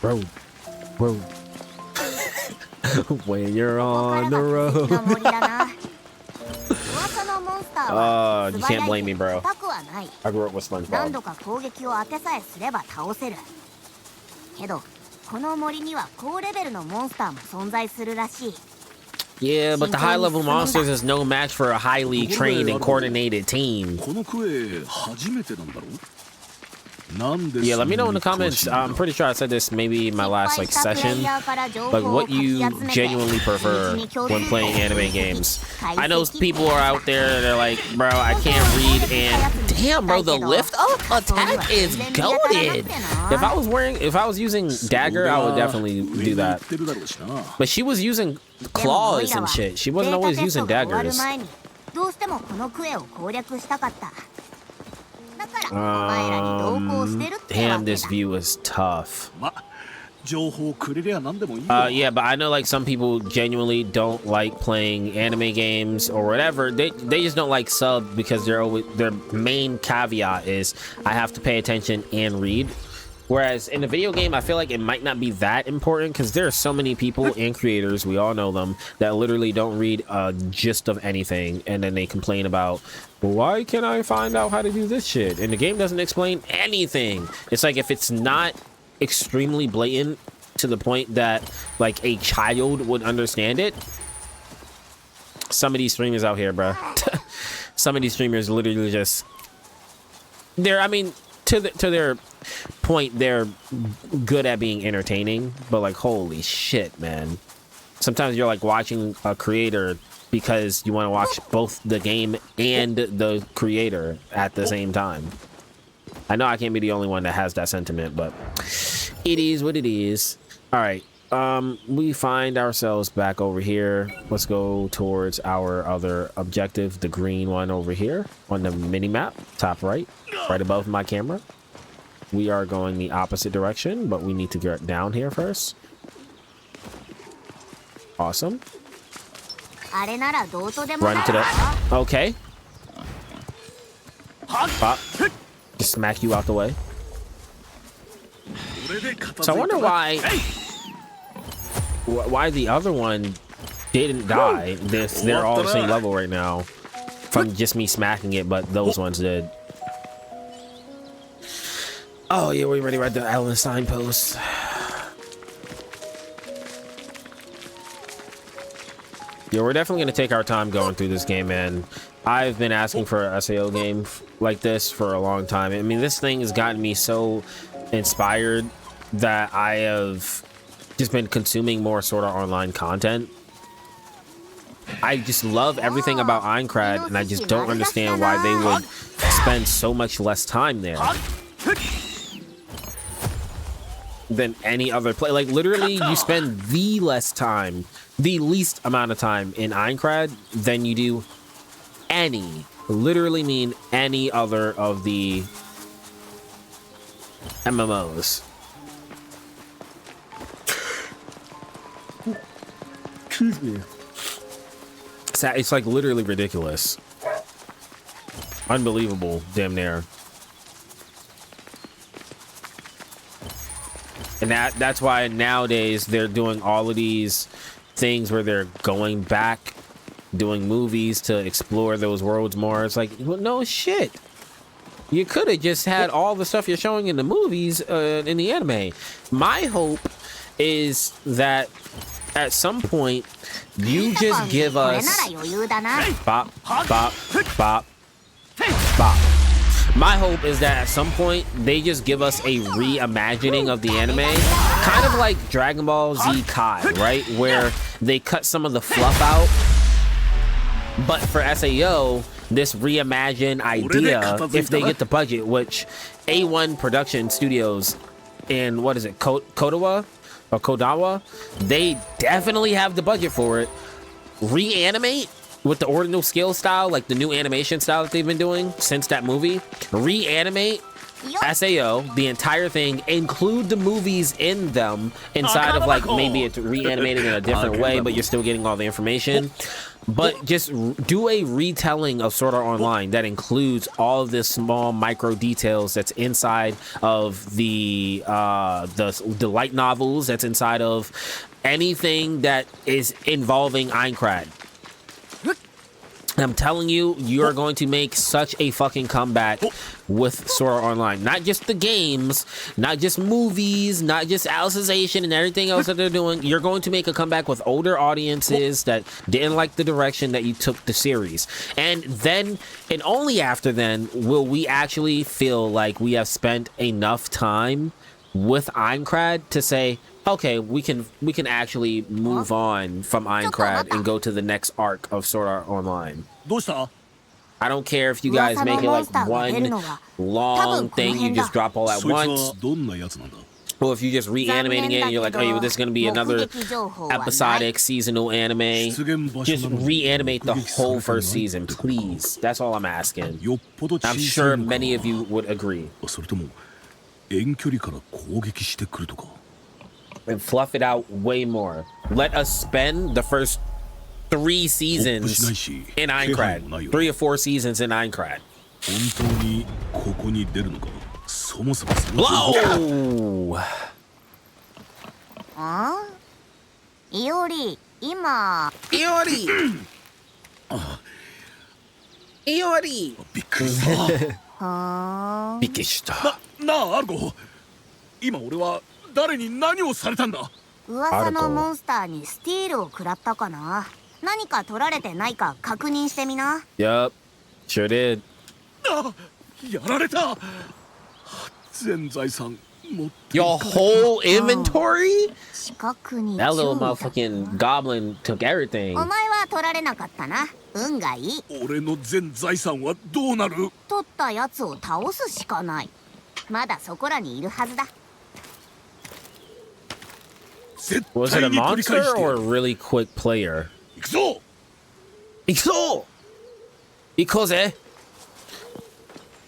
A: Road. Road. When you're on the road. You can't blame me, bro. I grew up with SpongeBob. Yeah, but the high-level monsters is no match for a highly trained and coordinated team. Yeah, let me know in the comments. I'm pretty sure I said this maybe in my last like session, like what you genuinely prefer when playing anime games. I know people are out there, they're like, bro, I can't read, and damn, bro, the lift up attack is goated. If I was using dagger, I would definitely do that. But she was using claws and shit. She wasn't always using daggers. Damn, this view is tough. Yeah, but I know like some people genuinely don't like playing anime games or whatever. They just don't like sub because their main caveat is I have to pay attention and read. Whereas in a video game, I feel like it might not be that important because there are so many people and creators, we all know them, that literally don't read a gist of anything, and then they complain about, well, why can't I find out how to do this shit? And the game doesn't explain anything. It's like if it's not extremely blatant to the point that like a child would understand it. Some of these streamers out here, bro. Some of these streamers literally just I mean, to their point, they're good at being entertaining, but like holy shit, man, sometimes you're like watching a creator because you want to watch both the game and the creator at the same time. I know I can't be the only one that has that sentiment, but it is what it is. All right, we find ourselves back over here. Let's go towards our other objective, the green one over here on the mini map, top right above my camera. We are going the opposite direction, but we need to get down here first. Awesome. Run to the... Okay. Pop. Just smack you out the way. So I wonder why the other one didn't die. They're all the same level right now from just me smacking it, but those ones did. Oh yeah, we already read the Ellen signpost. Yeah, we're definitely gonna take our time going through this game, man. I've been asking for an SAO game like this for a long time. I mean, this thing has gotten me so inspired that I have just been consuming more Sword Art Online content. I just love everything about Aincrad, and I just don't understand why they would spend so much less time there than any other play. Like, literally, you spend the least amount of time in Aincrad than you do literally mean any other of the MMOs. Excuse me. It's like literally ridiculous. Unbelievable, damn near. And that's why nowadays they're doing all of these things where they're going back, doing movies to explore those worlds more. It's like, well, no shit. You could have just had all the stuff you're showing in the movies in the anime. My hope is that at some point you just give us bop, bop, bop, bop. My hope is that at some point they just give us a reimagining of the anime, kind of like Dragon Ball Z Kai, right? Where they cut some of the fluff out. But for SAO, this reimagined idea, if they get the budget, which A1 Production Studios in, what is it, Kodawa? Or Kodawa? They definitely have the budget for it. Reanimate with the ordinal scale style, like the new animation style that they've been doing since that movie. Reanimate SAO, the entire thing, include the movies in them inside of, like, maybe it's reanimated in a different way, but you're still getting all the information. But just do a retelling of Sword Art Online that includes all of the small micro details that's inside of the light novels, that's inside of anything that is involving Aincrad. I'm telling you, you're going to make such a fucking comeback with Sword Art Online. Not just the games, not just movies, not just Alicization and everything else that they're doing. You're going to make a comeback with older audiences that didn't like the direction that you took the series. And then, and only after then, will we actually feel like we have spent enough time with Aincrad to say, okay, we can actually move on from Aincrad and go to the next arc of Sword Art Online. I don't care if you guys make it like one long thing, you just drop all at once, or if you're just reanimating it and you're like, oh, well, this is going to be another episodic seasonal anime. Just reanimate the whole first season, please. That's all I'm asking. I'm sure many of you would agree. And fluff it out way more. Let us spend the first 3 seasons in Aincrad. 3 or 4 seasons in Aincrad. Blow! Iori! Bikishita.
E: 誰に何をされたんだ。
F: 噂のモンスターにスティールを食らったかな。何か取られてないか確認してみな。
A: Yup, sure did.
E: やられた。全財産持って。
A: Your whole inventory?
F: 近くに。
A: That little motherfucking goblin took everything.
F: お前は取られなかったな。運がいい。
E: 俺の全財産はどうなる？
F: 取ったやつを倒すしかない。まだそこらにいるはずだ。
A: Was it a monster or a really quick player?
E: 行くぞ
A: Because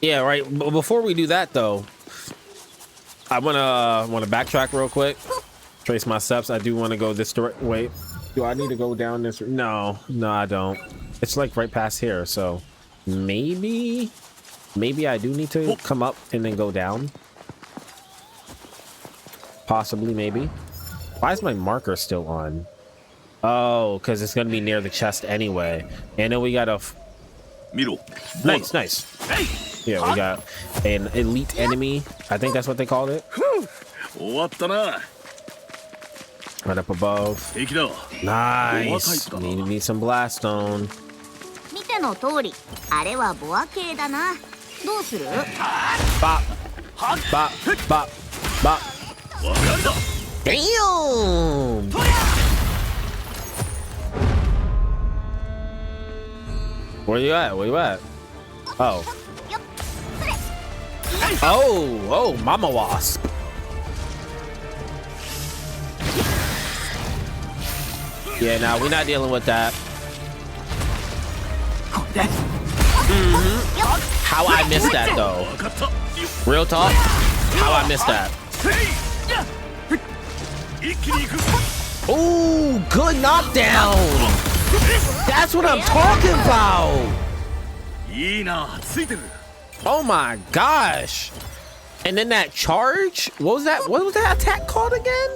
A: yeah, right. But before we do that though, I wanna backtrack real quick. Trace my steps. I do want to go this direct. Wait, do I need to go down this? No, I don't. It's like right past here. So maybe I do need to come up and then go down. Possibly, maybe. Why is my marker still on? Oh, because it's gonna be near the chest anyway. And then we got a
E: 見ろ
A: nice. Yeah, we got an elite enemy. I think that's what they called it.
E: 終わったな
A: Right up above.
E: 敵だ
A: Nice. Need some blast stone.
F: 見ての通りあれはボア系だな。どうする？
A: Bop. Bop. Bop. Bop.
E: わかった
A: Damn. Where you at? Oh. Oh, Mama Wasp. Yeah, nah, we're not dealing with that. How I missed that though?
E: わかった
A: Real talk? How I missed that?
E: 一気に行く
A: Ooh, good knockdown. That's what I'm talking about.
E: いいなついてる
A: Oh my gosh. And then that charge? What was that attack called again?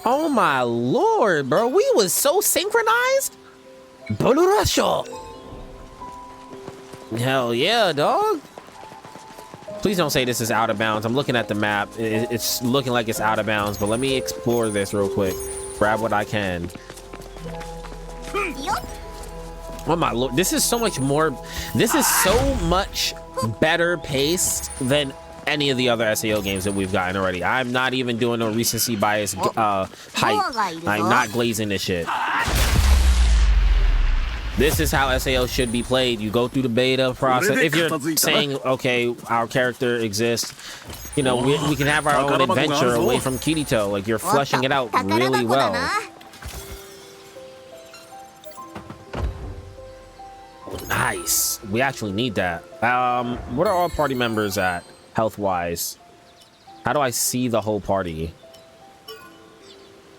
A: Oh my lord, bro. We was so synchronized. Bolurasho. Hell yeah, dog. Please don't say this is out of bounds. I'm looking at the map. It's looking like it's out of bounds, but let me explore this real quick. Grab what I can. Oh my lord, this is so much more. This is so much better paced than any of the other SAO games that we've gotten already. I'm not even doing no recency bias hype. I'm not glazing this shit. This is how SAO should be played. You go through the beta process. If you're saying, okay, our character exists, you know, we can have our own adventure away from Kirito. Like, you're fleshing it out really well. Nice. We actually need that. What are all party members at, health-wise? How do I see the whole party?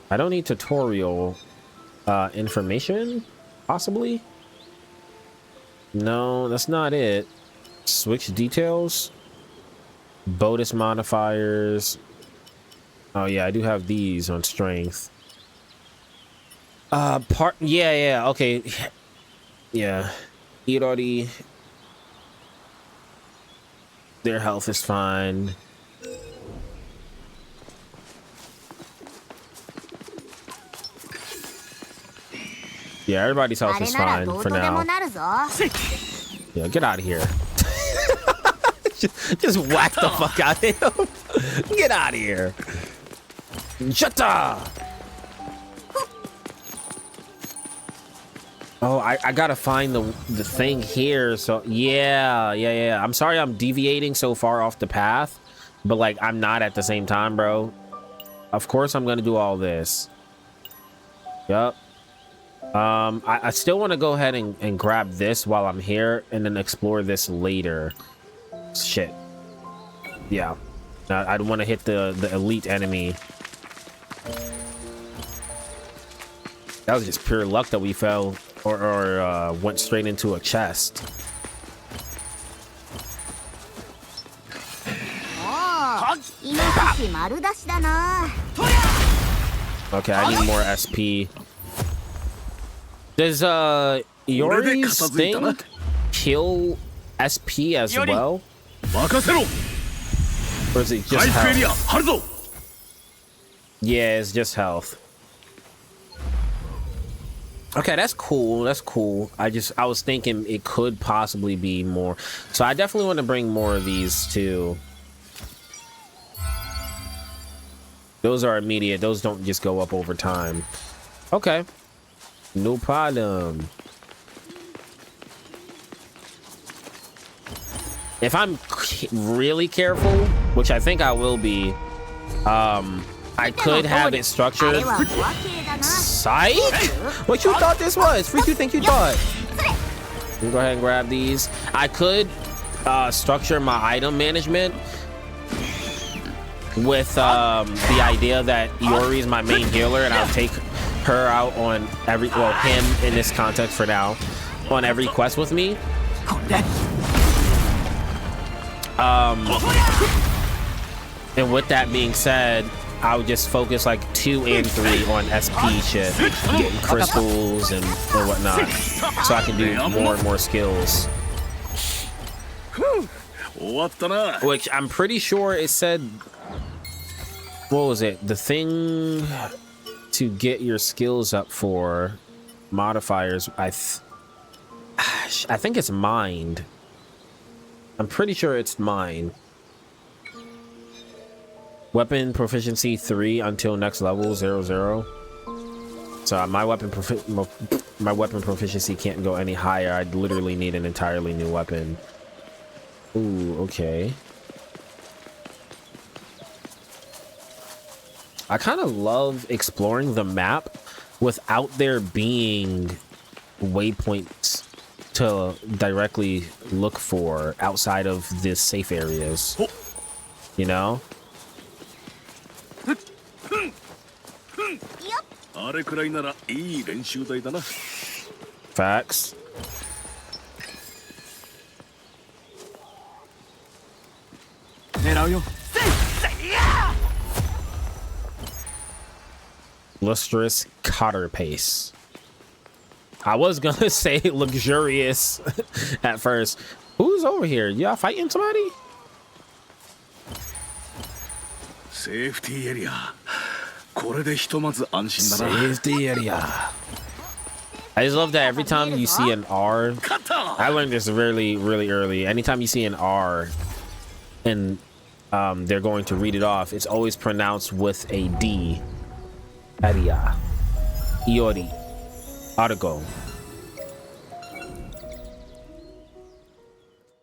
A: I don't need tutorial information, possibly? No, that's not it. Switch details. Bonus modifiers. Oh yeah, I do have these on strength. Yeah, okay. Yeah. Irori. Their health is fine. Yeah, everybody's health is fine for now. Yeah, get out of here. just whack the fuck out of him. Get out of here. Shutta! Oh, I gotta find the thing here. So yeah. I'm sorry I'm deviating so far off the path, but like I'm not at the same time, bro. Of course I'm gonna do all this. Yup. I still want to go ahead and grab this while I'm here and then explore this later. Shit. Yeah. I want to hit the elite enemy. That was just pure luck that we fell or went straight into a chest. Okay, I need more SP. Does Yori's thing kill SP as well? Or is it just health? Yeah, it's just health. Okay, that's cool. That's cool. I was thinking it could possibly be more. So I definitely want to bring more of these too. Those are immediate. Those don't just go up over time. Okay. No problem. If I'm really careful, which I think I will be, I could have it
F: あれ
A: structured.
F: はボア系だな。
A: Psych? What you thought this was? Freak you think you thought? Let me go ahead and grab these. I could structure my item management with the idea that Iori is my main healer and I'll take her out on every, well, him in this context for now, on every quest with me. And with that being said, I would just focus like 2 and 3 on SP shit, getting crystals and whatnot, so I can do more and more skills. Which I'm pretty sure it said, what was it? The thing to get your skills up for modifiers, I think it's mind. I'm pretty sure it's mine. Weapon proficiency 3 until next level 0. So my weapon proficiency can't go any higher. I'd literally need an entirely new weapon. Ooh, okay. I kind of love exploring the map without there being waypoints to directly look for outside of the safe areas. You know? Facts. Lustrous cotter pace. I was gonna say luxurious at first. Who's over here? Y'all fighting somebody?
E: Safety area. これでひとまず安心だな。
A: Safety area. I just love that every time you see an R, I learned this really early. Anytime you see an R and they're going to read it off, it's always pronounced with a D. Area. Iori. Argo.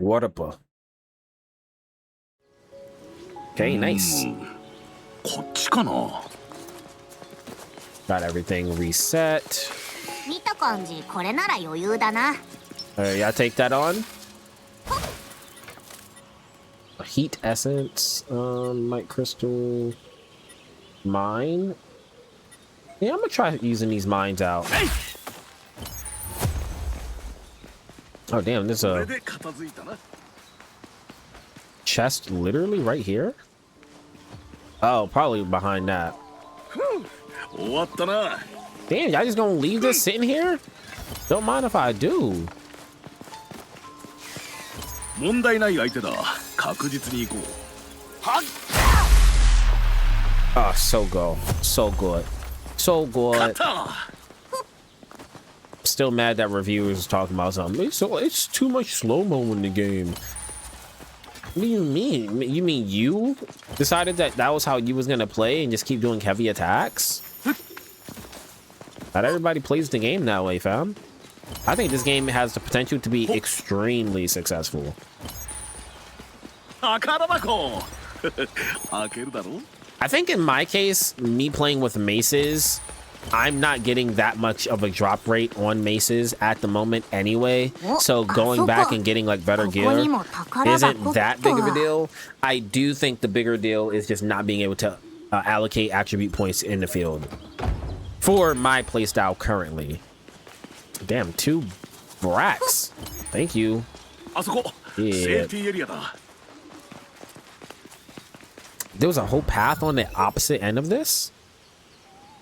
A: Waterpa. Okay, nice.
E: こっちかな。
A: Got everything reset.
F: 見た感じこれなら余裕だな。
A: Y'all take that on. Heat essence, light crystal, mine. Yeah, I'm gonna try using these mines out. Oh damn, there's a chest literally right here. Oh, probably behind that. Damn, y'all just gonna leave this sitting here? Don't mind if I do.
E: 問題ない相手だ。確実に行こう。
A: Oh, so good. So good. Still mad that reviewers talking about something. It's too much slow-mo in the game. What do you mean? You mean you decided that was how you was gonna play and just keep doing heavy attacks? Not everybody plays the game that way, fam. I think this game has the potential to be extremely successful. I think in my case, me playing with maces, I'm not getting that much of a drop rate on maces at the moment anyway. So going back and getting like better gear isn't that big of a deal. I do think the bigger deal is just not being able to allocate attribute points in the field for my playstyle currently. Damn, 2 bracks. Thank you. Yeah. There was a whole path on the opposite end of this.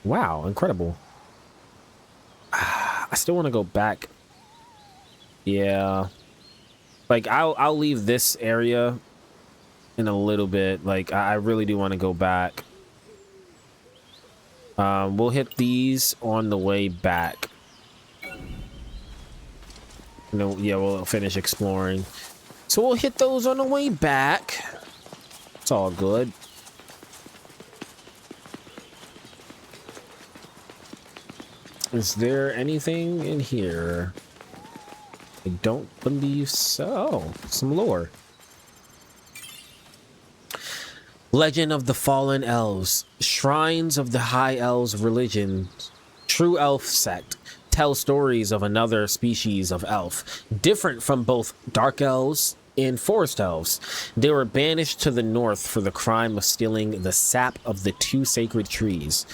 A: Wow, incredible. I still want to go back. Yeah. Like I'll leave this area in a little bit. Like I really do want to go back. We'll hit these on the way back. No, yeah, we'll finish exploring. So we'll hit those on the way back. It's all good. Is there anything in here? I don't believe so. Some lore. Legend of the Fallen Elves. Shrines of the High Elves religion. True elf sect. Tell stories of another species of elf, different from both dark elves and forest elves. They were banished to the north for the crime of stealing the sap of the 2 sacred trees,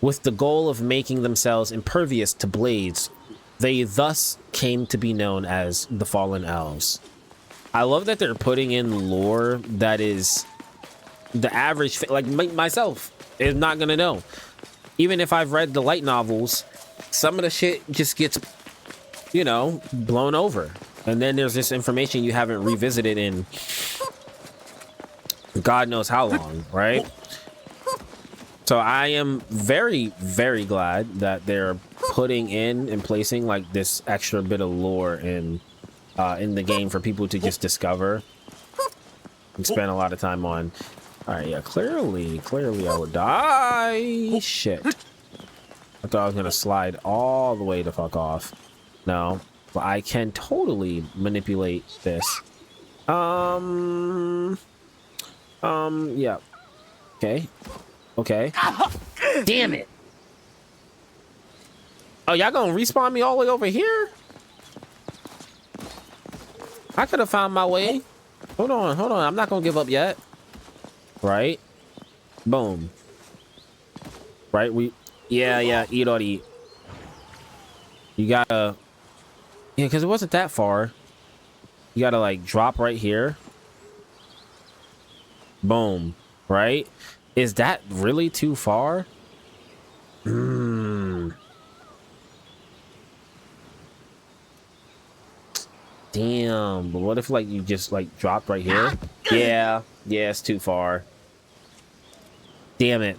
A: with the goal of making themselves impervious to blades. They thus came to be known as the Fallen Elves. I love that they're putting in lore that is the average, like myself, is not gonna know. Even if I've read the light novels, some of the shit just gets, you know, blown over. And then there's this information you haven't revisited in God knows how long, right? So I am very, very glad that they're putting in and placing like this extra bit of lore in the game for people to just discover and spend a lot of time on. All right, yeah, clearly I would die. Shit. I thought I was gonna slide all the way the fuck off. No, but I can totally manipulate this. Yeah. Okay. Okay. Damn it. Oh, y'all gonna respawn me all the way over here? I could have found my way. Hold on. I'm not gonna give up yet. Right? Boom. Right? Yeah, eat or eat. You gotta... Yeah, because it wasn't that far. You gotta, like, drop right here. Boom. Right? Is that really too far? Damn, but what if, like, you just, like, dropped right here? Yeah, it's too far. Damn it.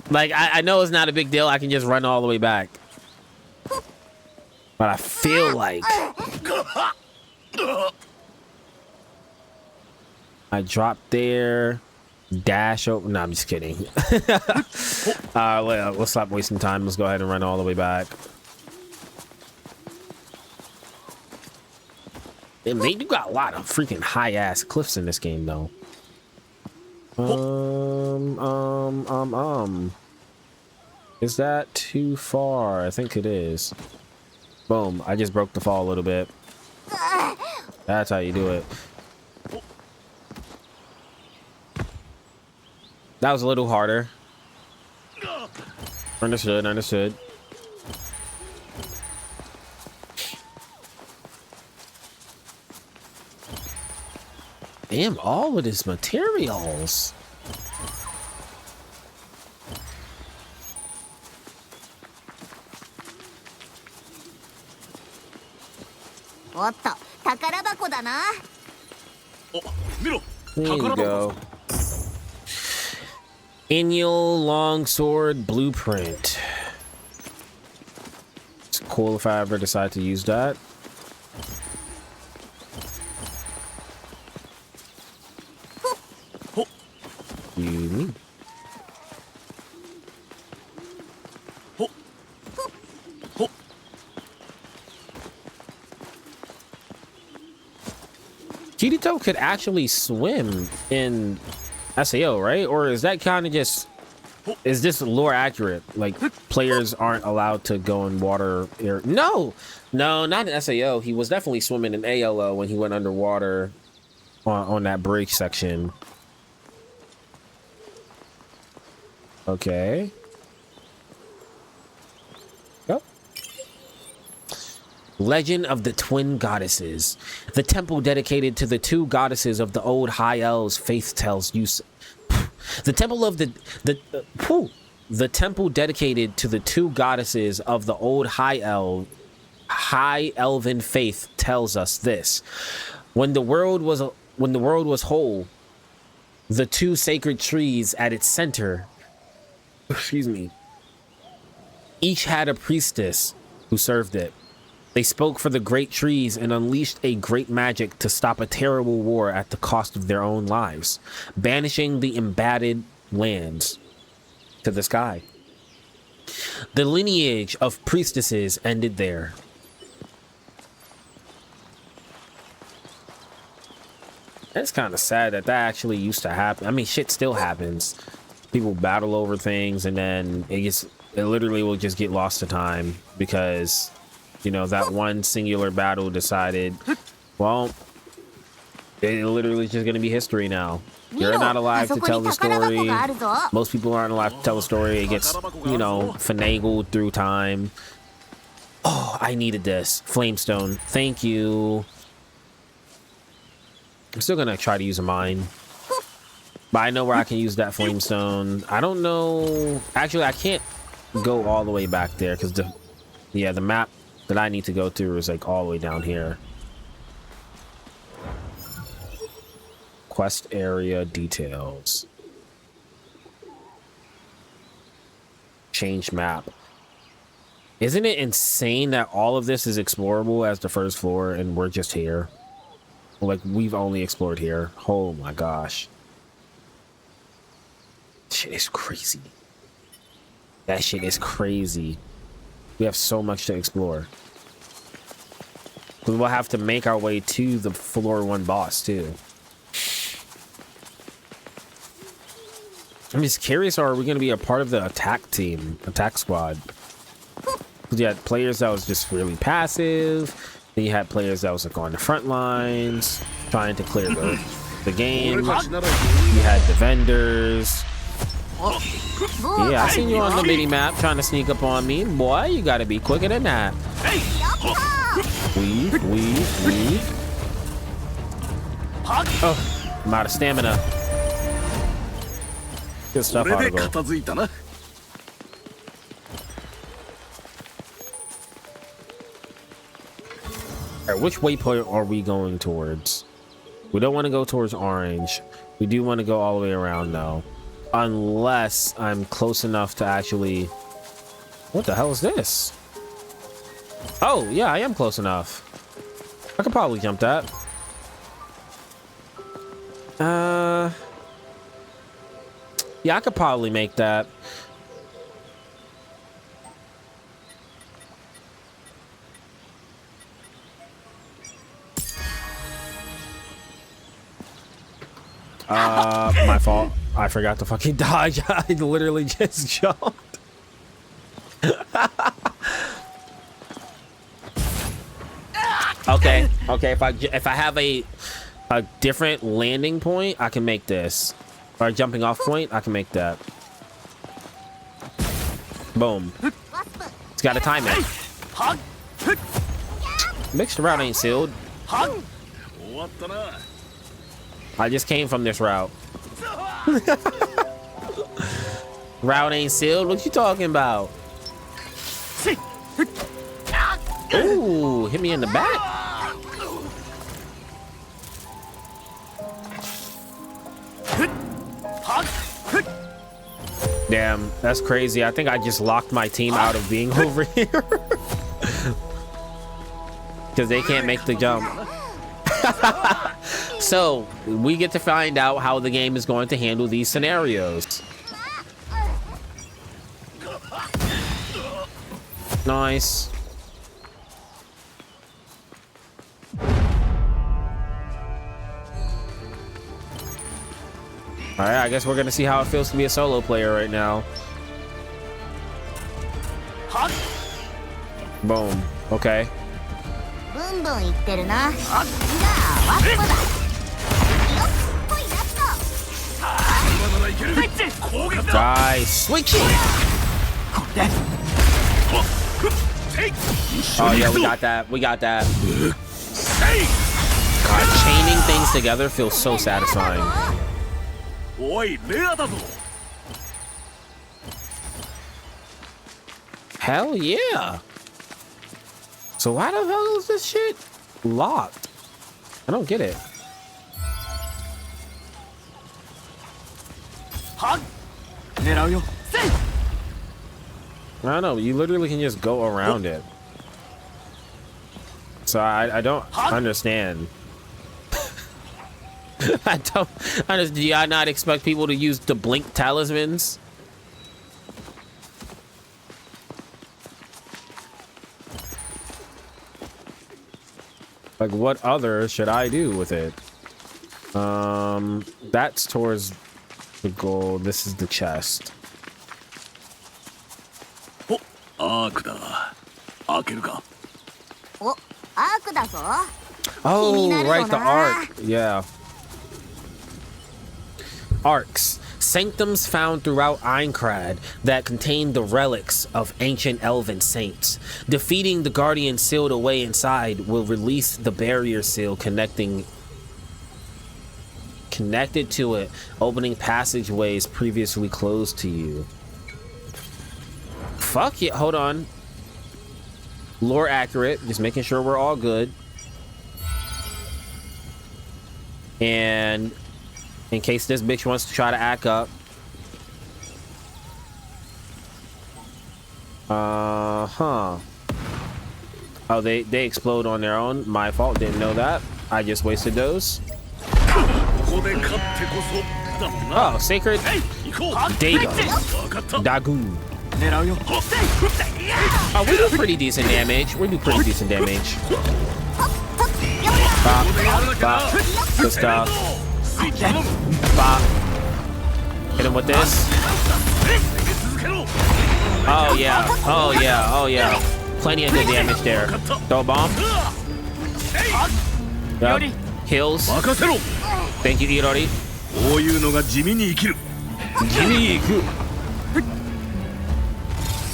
A: Like, I know it's not a big deal. I can just run all the way back. But I feel like... I dropped there. Dash over. No, I'm just kidding. Let's stop wasting time. Let's go ahead and run all the way back. And they do got a lot of freaking high-ass cliffs in this game, though. Is that too far? I think it is. Boom. I just broke the fall a little bit. That's how you do it. That was a little harder. Understood. Damn, all of this materials. There you go. Annual longsword blueprint. It's cool if I ever decide to use that. Excuse me. Pt.2 could actually swim in SAO, right? Or is that kind of just... Is this lore accurate? Like, players aren't allowed to go in water... No, not in SAO. He was definitely swimming in ALO when he went underwater on that bridge section. Okay. Yep. Legend of the Twin Goddesses. The temple dedicated to the 2 goddesses of the old High Elves faith tells you... The temple of the temple dedicated to the 2 goddesses of the old High Elven faith tells us this. When the world was whole, the 2 sacred trees at its center, excuse me, each had a priestess who served it. They spoke for the great trees and unleashed a great magic to stop a terrible war at the cost of their own lives, banishing the embattled lands to the sky. The lineage of priestesses ended there. It's kind of sad that that actually used to happen. I mean, shit still happens. People battle over things, and then it literally will just get lost to time because, you know, that one singular battle decided, well, it literally is just going to be history now. You're not alive to tell the story. Most people aren't alive to tell the story. It gets, you know, finagled through time. Oh, I needed this. Flamestone. Thank you. I'm still going to try to use a mine. But I know where I can use that flamestone. I don't know. Actually, I can't go all the way back there because the map that I need to go through is like all the way down here. Quest area details. Change map. Isn't it insane that all of this is explorable as the first floor and we're just here? Like, we've only explored here. Oh my gosh. Shit is crazy. That shit is crazy. We have so much to explore. We will have to make our way to the floor 1 boss too. I'm just curious, are we going to be a part of the attack squad? Because you had players that was just really passive. Then you had players that was like on the front lines, trying to clear the game. You had the vendors. Yeah, I seen you on the mini map trying to sneak up on me. Boy, you got to be quicker than that. Weave. Oh, I'm out of stamina. Good stuff, Audible. Alright, which waypoint are we going towards? We don't want to go towards orange. We do want to go all the way around though. Unless I'm close enough to actually... What the hell is this? Oh, yeah, I am close enough. I could probably jump that. Yeah, I could probably make that. My fault. I forgot to fucking dodge. I literally just jumped. Okay. If I have a different landing point, I can make this. Or a jumping off point, I can make that. Boom. It's got to time it. Mixed route ain't sealed. I just came from this route. Route ain't sealed? What you talking about? Ooh, hit me in the back. Damn, that's crazy. I think I just locked my team out of being over here. Because they can't make the jump. So, we get to find out how the game is going to handle these scenarios. Nice. Alright, I guess we're gonna see how it feels to be a solo player right now. Boom. Okay. Nice. Switching. Oh yeah, we got that. We got that. God, chaining things together feels so satisfying. Hell yeah. So why the hell is this shit locked? I don't get it. I don't know. You literally can just go around it. So I don't understand. I don't understand. Do I not expect people to use the blink talismans? Like, what other should I do with it? That's towards the goal. This is the chest.
E: お、アークだ。開けるか。
F: お、アークだぞ。
A: Oh,
F: 気になるよな。
A: right, the arc. Yeah. Arcs. Sanctums found throughout Aincrad that contain the relics of ancient elven saints. Defeating the guardian sealed away inside will release the barrier seal connected to it, opening passageways previously closed to you. Fuck yeah, hold on. Lore accurate, just making sure we're all good. And in case this bitch wants to try to act up. Oh, they explode on their own. My fault, didn't know that. I just wasted those. Oh, sacred Dago. Dagu. Oh, we do pretty decent damage. Good stuff. Bop. Hit him with this. Oh yeah. Plenty of good damage there. Throw a bomb. Yep. Heals. Thank you, Irori.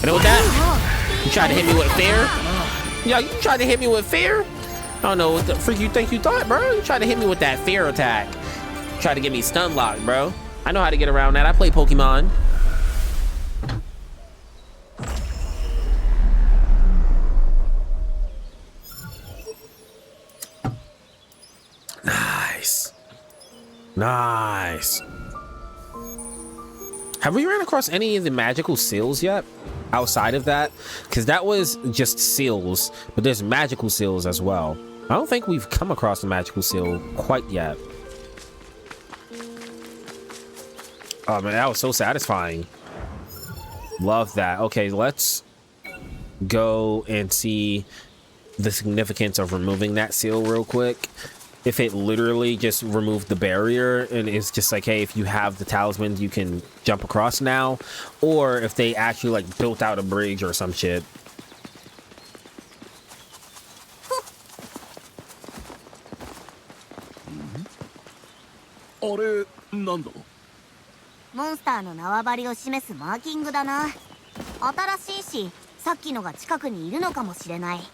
A: Hit him with that. You tried to hit me with fear? Yeah, you tried to hit me with fear? I don't know what the freak you think you thought, bro. You tried to hit me with that fear attack. Tried to get me stun locked, bro. I know how to get around that. I play Pokemon. Nice. Have we ran across any of the magical seals yet? Outside of that? Because that was just seals, but there's magical seals as well. I don't think we've come across a magical seal quite yet. Oh man, that was so satisfying. Love that. Okay, let's go and see the significance of removing that seal real quick. If it literally just removed the barrier and it's just like, hey, if you have the talismans, you can jump across now, or if they actually like built out a bridge or some shit.
F: Monster の縄張りを示すマーキングだな。新しいし、さっきのが近くにいるのかもしれない。調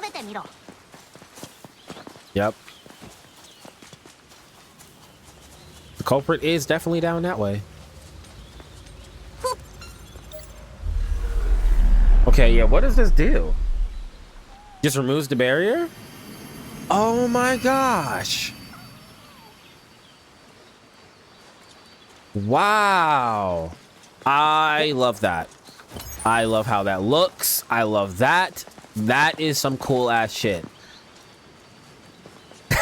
F: べてみろ。
A: Yep. The culprit is definitely down that way. Okay, yeah, what does this do? Just removes the barrier? Oh my gosh. Wow. I love that. I love how that looks. I love that. That is some cool ass shit.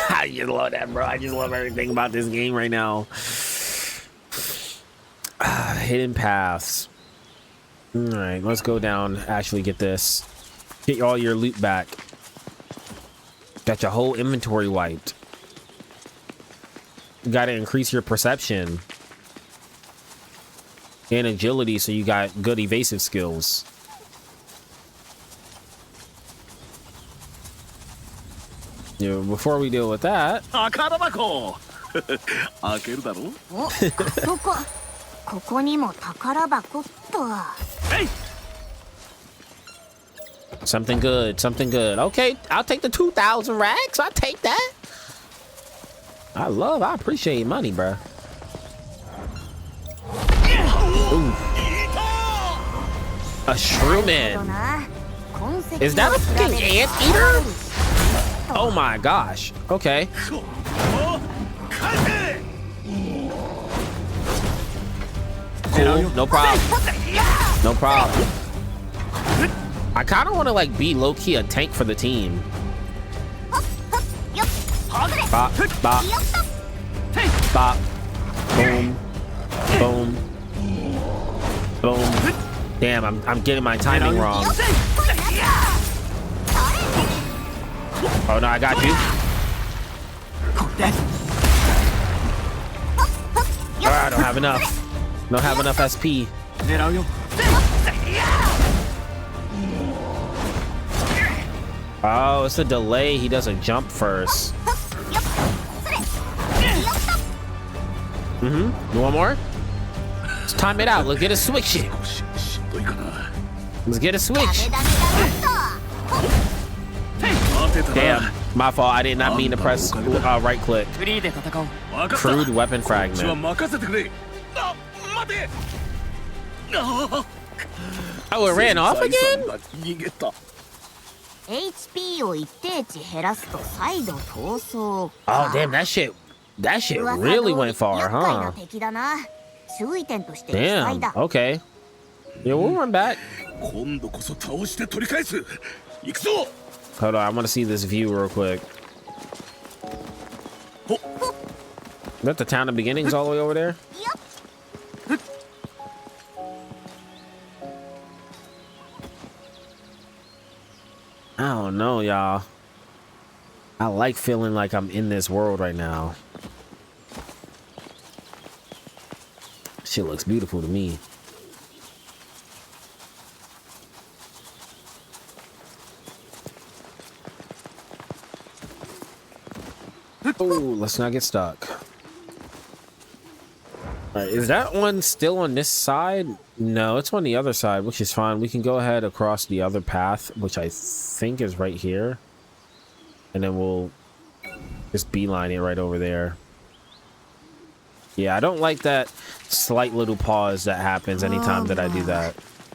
A: I just love that, bro. I just love everything about this game right now. Hidden paths. All right, let's go down. Actually get this. Get all your loot back. Got your whole inventory wiped. You got to increase your perception and agility so you got good evasive skills. Yeah, before we deal with that,
F: お、そこ。ここにも宝箱っと。
A: something good, something good. Okay, I'll take the 2,000 racks. I'll take that. I appreciate money, bro. Ooh. A Shrewman. Is that a fucking anteater? Oh my gosh. Okay. Cool. No problem. No problem. I kind of want to like be low-key a tank for the team. Bop, bop. Bop. Boom. Boom. Boom. Damn, I'm getting my timing wrong. Oh no, I got you. I don't have enough. Don't have enough SP.
C: 狙うよ
A: Oh, it's a delay. He doesn't jump first. You want more? Let's time it out. Let's get a switch it.
E: しんどいかな。
A: Let's get a switch.
E: 待てたな。
A: Damn, my fault. I did not mean to press right click.
C: フリーで戦おう
E: わかった。
A: Crude weapon
E: こっちは
A: fragment.
E: 任せてくれ。あ、待て。あ
A: Oh, it ran off again?
E: 逃げた。
F: HP を一定値減らすと再度逃走
A: Oh,
F: か
A: damn, that shit
F: 噂
A: really
F: 通り
A: went far,
F: 厄介な
A: huh?
F: 敵だな注意点として記載
A: Damn,
F: だ
A: okay. Yeah, we'll run back.
E: 今度こそ倒して取り返す。行くぞ。
A: Hold on, I want to see this view real quick.
E: Oh.
A: That the town of beginnings all the way over there?
F: よっ
A: I don't know, y'all. I like feeling like I'm in this world right now. Shit looks beautiful to me. Oh, let's not get stuck. All right, is that one still on this side? No, it's on the other side, which is fine. We can go ahead across the other path, which I think is right here. And then we'll just beeline it right over there. Yeah, I don't like that slight little pause that happens anytime that I do that.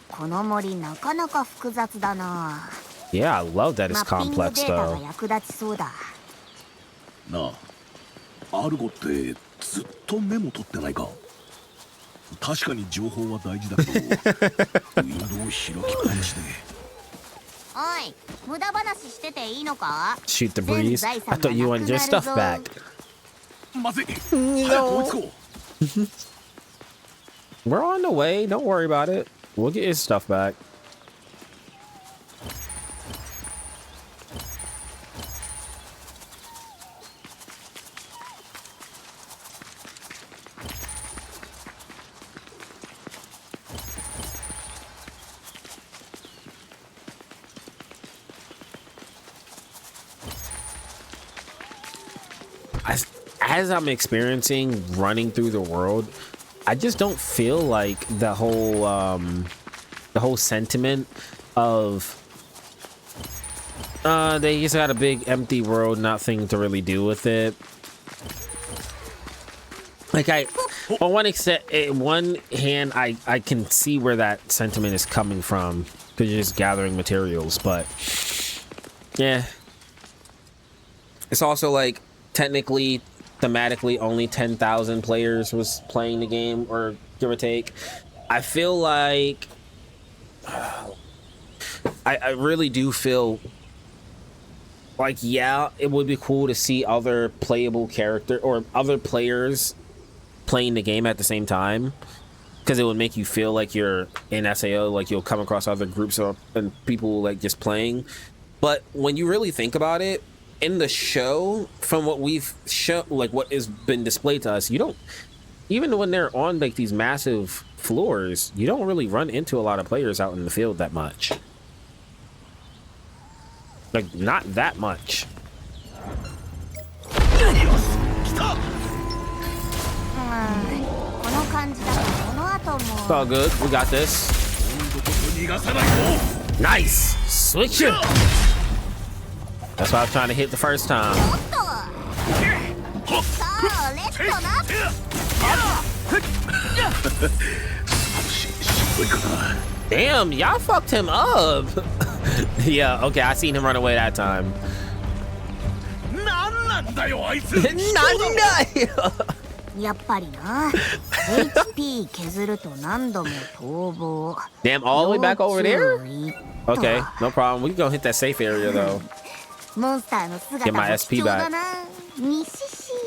F: この森なかなか複雑だな
A: Yeah, I love that it's
F: マッピング
A: complex
F: データが
A: though.
F: 役立ちそうだ
E: なあ、アルゴってずっとメモ取ってないか。確かに情報は大事だけど、ウィンドウを開きっぱなしで。
F: おい無駄話してていいのか
A: Shoot the breeze. I thought you wanted your stuff back.
E: まずい。早く追いつこう。
A: We're on the way. Don't worry about it. We'll get his stuff back. As I'm experiencing running through the world, I just don't feel like the whole sentiment of they just got a big empty world, nothing to really do with it. Like on one hand, I can see where that sentiment is coming from because you're just gathering materials, but yeah, it's also like technically, thematically, only 10,000 players was playing the game, or give or take. I feel like I really do feel like, yeah, it would be cool to see other playable character or other players playing the game at the same time, because it would make you feel like you're in SAO, like you'll come across other groups and people like just playing. But when you really think about it, in the show, from what we've shown, like what has been displayed to us, you don't, even when they're on like these massive floors, you don't really run into a lot of players out in the field that much. Like, not that much. It's all good. We got this. Nice. Switch it. That's what I was trying to hit the first time. Damn, y'all fucked him up. Yeah, okay, I seen him run away that time. Damn, all the way back over there? Okay, no problem. We can go hit that safe area though. Get my SP back.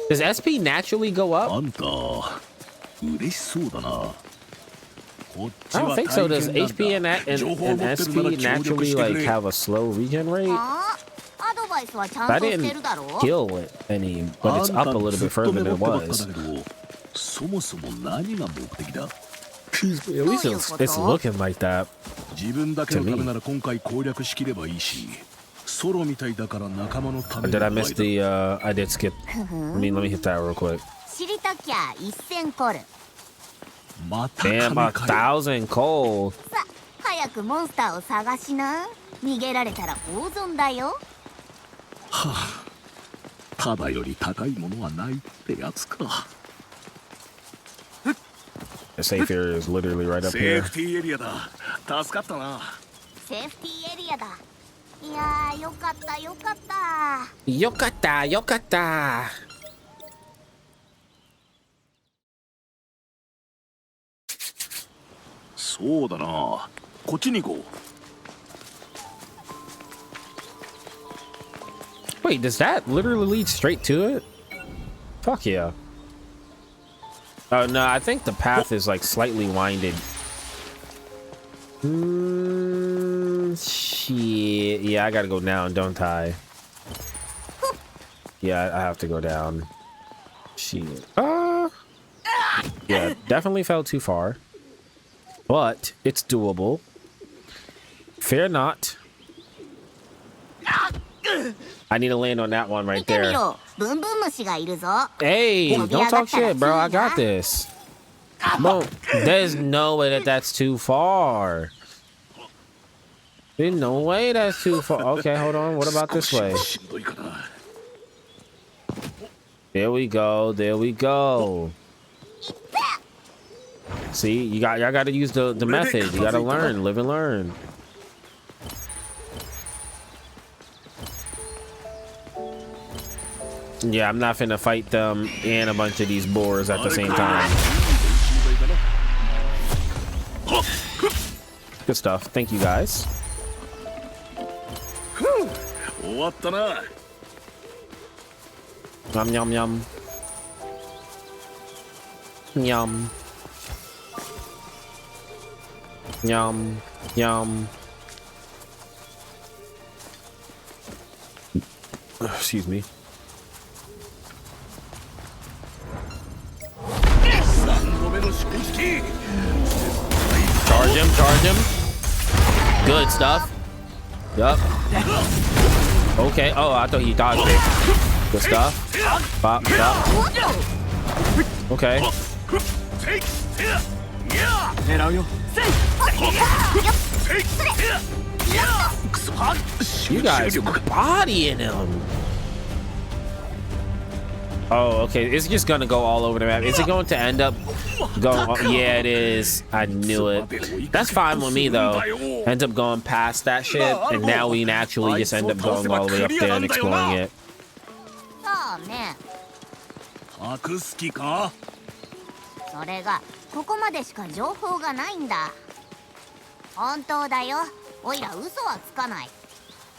A: Does SP naturally go up?
E: あんた、嬉しそうだな。
A: I don't think so. Does HP and SP naturally like have a slow regen rate? I didn't kill it any, but it's up a little bit further than it was.
E: そもそも何が目的だ？
A: At least it's looking like that.
E: 自分だけのためなら今回攻略しきればいいし、ソロみたいだから仲間のため
A: Or
E: に。
A: did I miss the I did skip. Let me hit that real quick.
F: 知りたきゃ1000コル。
E: また
A: Damn,
E: 金かよ。
A: 1,000 coal.
F: さ、早くモンスターを探しな。逃げられたら大損だよ。
E: ただより高いものはないってやつか。
A: The safe area is literally right up
E: セー
A: here.
E: フティーエリアだ。助かったな。
F: セーフティーエリアだ。いやー、よかったよかった。
A: Yokata, yokata.
E: そうだな。こっちに行こう。
A: Wait, does that literally lead straight to it? Fuck yeah. Oh no, I think the path is like slightly winded. Shit. Yeah, I gotta go down, don't I? Yeah, I have to go down. Shit. Yeah, definitely fell too far. But it's doable. Fear not. I need to land on that one
F: 見
A: right
F: てみ
A: there.
F: ろ、ブンブン虫がいるぞ。
A: Hey, don't talk shit, bro. I got this. Bro, there's no way that that's too far. There's no way that's too far. Okay, hold on. What about this way?
E: しんどいかな。
A: There we go. There we go. See, y'all got to use the method. You got to learn, live and learn. Yeah, I'm not finna fight them and a bunch of these boars at the same time. Good stuff. Thank you guys.
E: 終わったな。
A: Yum yum yum. Yum. Yum. Yum. Excuse me.
E: 3度目の祝式。
A: Charge him, charge him. Good stuff. Yup. Okay. Oh, I thought he dodged it. Good stuff. Pop, pop. Okay.
C: 狙うよ。
A: You guys bodying him. Oh, okay. It's just gonna go all over the map. Is it going to end up going? Oh, yeah, it is. I knew it. That's fine with me though. Ends up going past that shit, and now we can actually just end up going all the way up there and exploring it.
F: そうね。
E: 隠す気か？
F: それがここまでしか情報がないんだ。本当だよ。おいら嘘はつかない。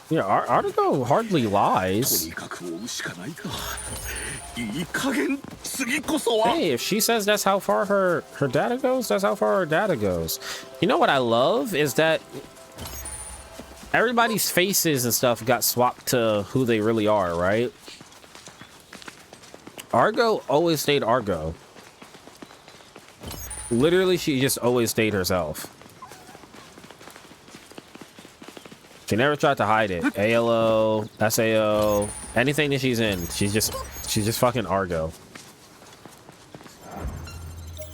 A: Yeah, Artigo hardly
E: と
A: lies.
E: にかく追うしかないか。いい加減次こそは。
A: Hey, if she says that's how far her data goes, that's how far her data goes. You know what I love is that everybody's faces and stuff got swapped to who they really are, right? Argo always stayed Argo. Literally, she just always stayed herself. She never tried to hide it. ALO, SAO, anything that she's in, she's just fucking Argo.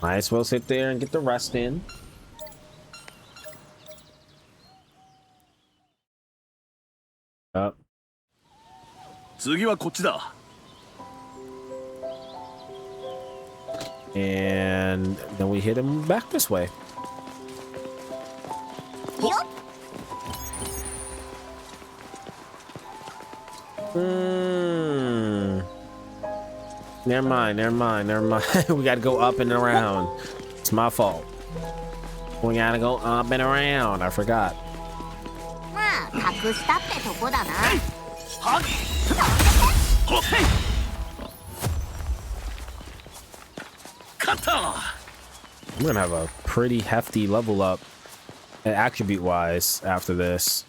A: Might as well sit there and get the rest in. Up.
E: 次はこっちだ。
A: And then we hit him back this way.
F: よっ。
A: Never mind, never mind, never mind. We gotta go up and around. It's my fault. We gotta go up and around. I forgot.
F: まあ隠したってとこだな。
E: 勝った。
A: I'm gonna have a pretty hefty level up attribute wise after this.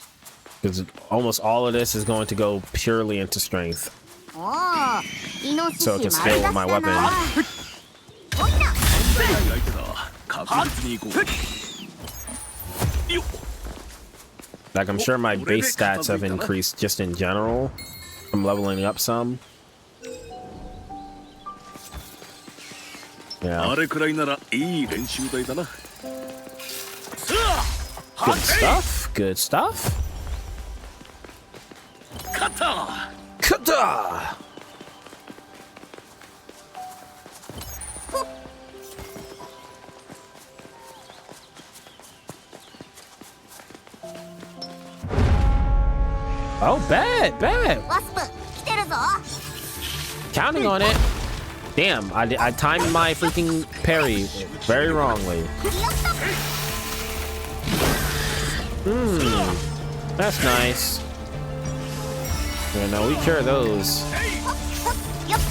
A: Because almost all of this is going to go purely into strength.
F: おお、イノシシ
A: So it can
F: 丸出
A: scale
F: し
A: with my
F: だな。
A: weapon.
E: 確実に行こう。よっ。
A: Like, I'm sure my base stats have increased just in general. I'm leveling up some. Yeah.
E: あれくらいならいい練習台だな。
A: Good stuff. Good stuff.
E: 勝った。
A: Kata! Oh, bad, bad.
F: ワスプ来てるぞ。
A: Counting on it. Damn, I timed my freaking parry very wrongly. That's nice. Yeah, no, we cure those.
F: よっ。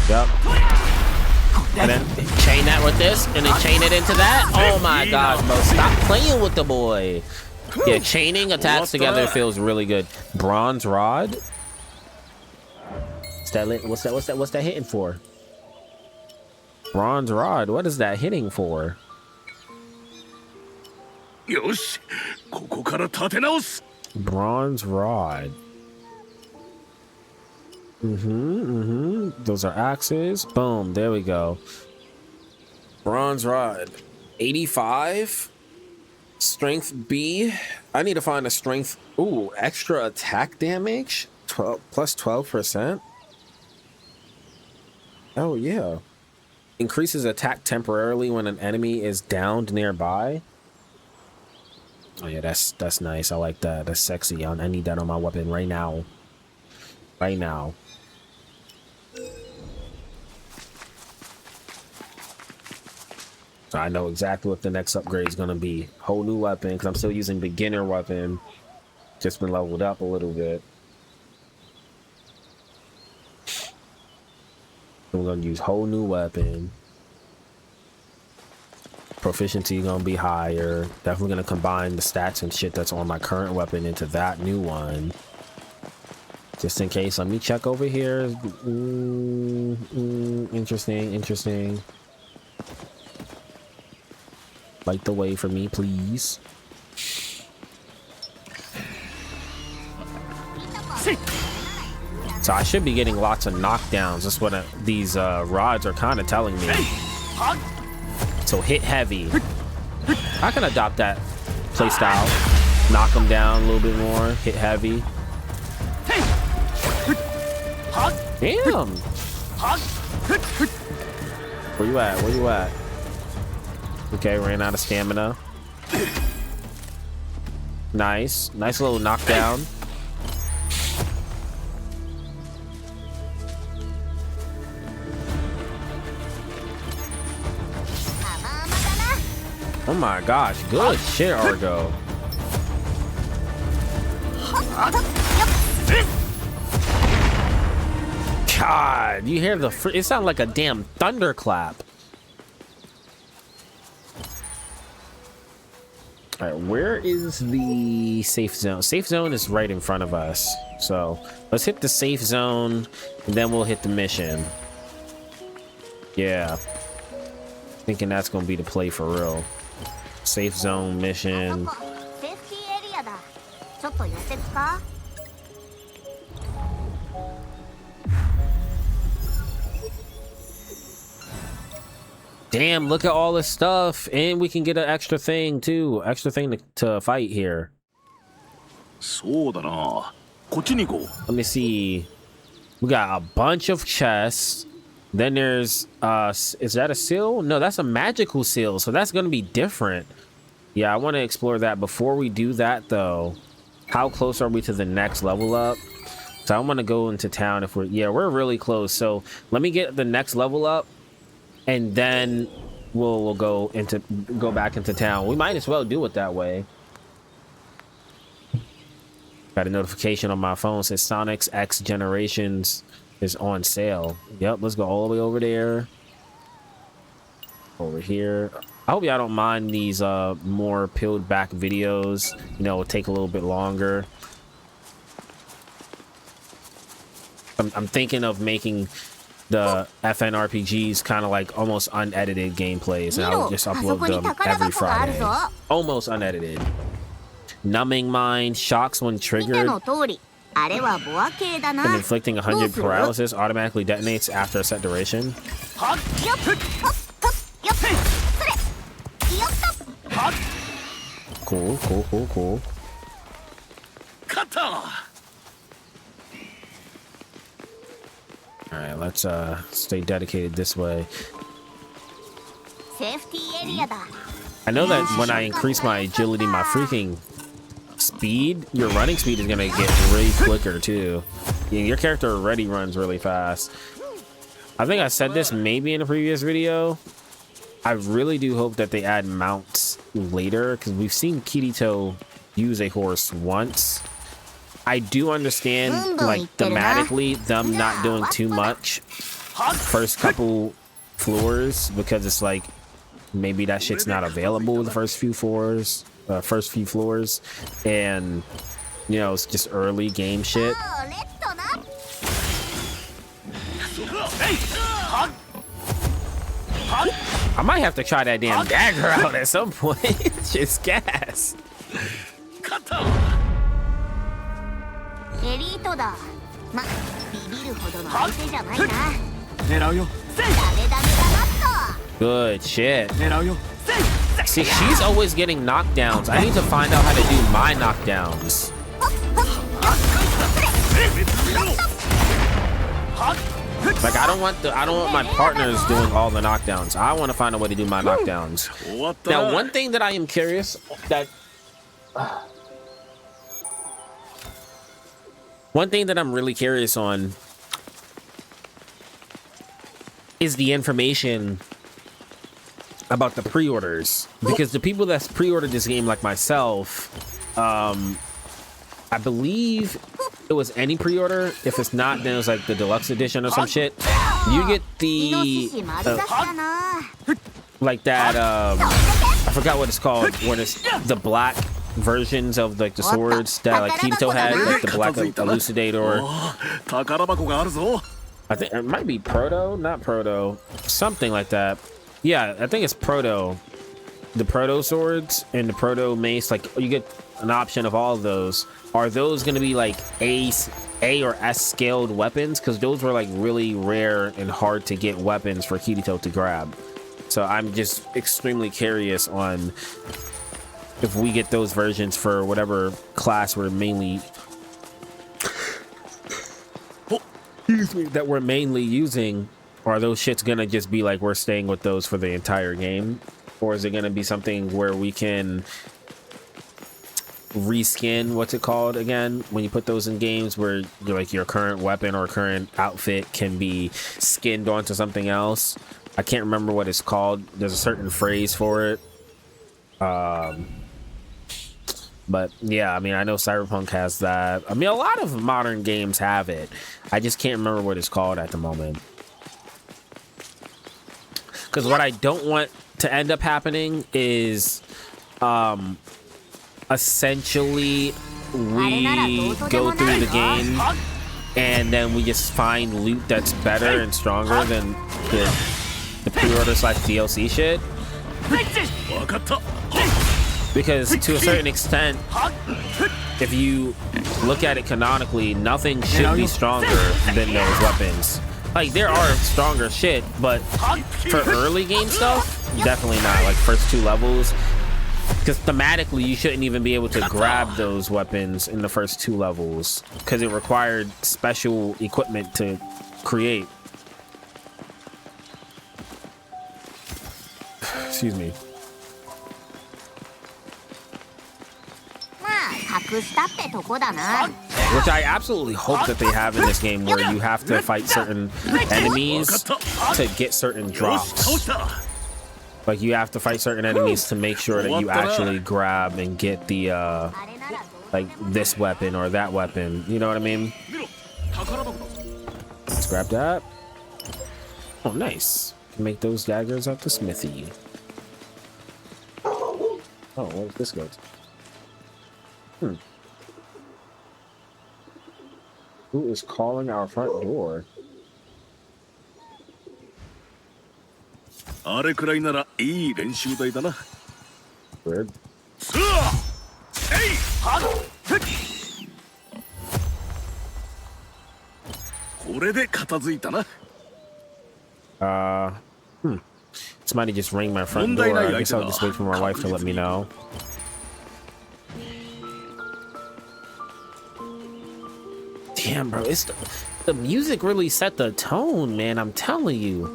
A: Yep. And then chain that with this, and then chain it into that. Oh my gosh, bro! Stop playing with the boy. Yeah, chaining attacks together feels really good. Bronze rod. What's that? What's that hitting for? Bronze rod. What is that hitting for?
E: よし、ここから立て直す。
A: Bronze rod. Those are axes. Boom. There we go. Bronze rod. 85. Strength B. I need to find a strength. Ooh, extra attack damage. 12 plus 12%. Oh yeah. Increases attack temporarily when an enemy is downed nearby. Oh yeah, that's nice. I like that. That's sexy. I need that on my weapon right now. Right now. So I know exactly what the next upgrade is gonna be. Whole new weapon, because I'm still using beginner weapon. Just been leveled up a little bit. We're gonna use whole new weapon. Proficiency gonna be higher. Definitely gonna combine the stats and shit that's on my current weapon into that new one. Just in case, let me check over here. Interesting. Light the way for me, please. So I should be getting lots of knockdowns. That's what these rods are kind of telling me. So hit heavy. I can adopt that playstyle. Knock them down a little bit more. Hit heavy. Damn. Where you at? Where you at? Okay, ran out of stamina. Nice. Nice little knockdown. Oh my gosh, good shit, Argo. God, you hear the it sounds like a damn thunderclap. All right, where is the safe zone? Safe zone is right in front of us. So let's hit the safe zone and then we'll hit the mission. Yeah. Thinking that's gonna be the play for real. Safe zone mission. Damn, look at all this stuff. And we can get an extra thing too. Extra thing to fight here. Let me see. We got a bunch of chests. Then there's is that a seal? No, that's a magical seal, so that's gonna be different. Yeah, I want to explore that. Before we do that though, how close are we to the next level up? So I want to go into town if we're really close. So let me get the next level up and then we'll go back into town. We might as well do it that way. Got a notification on my phone, says Sonic's X Generations is on sale. Yep, let's go all the way over there. Over here. I hope y'all don't mind these more peeled back videos. You know, it'll take a little bit longer. I'm thinking of making the FNRPG's kind of like almost unedited gameplays, and I'll just upload them every Friday. Almost unedited. Numbing Mind, shocks when triggered, and inflicting 100 paralysis automatically detonates after a set duration. Cool, cool, cool, cool. Alright, let's stay dedicated this way. I know that when I increase my agility, my freaking speed, your running speed is gonna get really quicker too. Your character already runs really fast. I think I said this maybe in a previous video. I really do hope that they add mounts later, because we've seen Kirito use a horse once. I do understand, like, thematically, them not doing too much first couple floors, because it's like maybe that shit's not available the first few floors, and you know, it's just early game shit. I might have to try that damn dagger out at some point. It's just gas. Good shit. See, she's always getting knockdowns. I need to find out how to do my knockdowns. Like, I don't want my partners doing all the knockdowns. I want to find a way to do my knockdowns. Now, one thing that I am curious one thing that I'm really curious on is the information about the pre-orders, because the people that's pre-ordered this game, like myself, I believe it was any pre-order. If it's not, then it's like the deluxe edition or some shit. You get the like that I forgot what it's called, when it's the black versions of like the swords that like Kirito had, like the black elucidator. I think it might be proto, not proto, something like that. Yeah, I think it's proto. The proto swords and the proto mace, like you get an option of all of those. Are those going to be like A or S scaled weapons? Because those were like really rare and hard to get weapons for Kirito to grab. So I'm just extremely curious on if we get those versions for whatever class we're mainly that we're mainly using. Are those shits gonna just be like we're staying with those for the entire game, or is it gonna be something where we can reskin, what's it called again, when you put those in games, where you're like your current weapon or current outfit can be skinned onto something else? I can't remember what it's called. There's a certain phrase for it. But yeah, I mean, I know Cyberpunk has that. I mean, a lot of modern games have it. I just can't remember what it's called at the moment. Because what I don't want to end up happening is essentially we go through the game and then we just find loot that's better and stronger than the pre-order / DLC shit. Because to a certain extent, if you look at it canonically, nothing should be stronger than those weapons. Like, there are stronger shit, but for early game stuff, definitely not. Like, first 2 levels. Because thematically, you shouldn't even be able to grab those weapons in the first 2 levels, because it required special equipment to create. Excuse me. Which I absolutely hope that they have in this game, where you have to fight certain enemies to get certain drops. Like, you have to fight certain enemies to make sure that you actually grab and get the like this weapon or that weapon, you know what I mean? Let's grab that. Oh, nice. Can make those daggers at the smithy. Oh, where's this go? Who is calling our front door?
E: あれくらいならいい練習台だな。
A: Weird.
E: さあ、えい、はっ、これで片付いたな。
A: Somebody just ring my front door. I guess I'll just wait for my wife to let me know. Damn, bro, it's the music really set the tone, man. I'm telling you.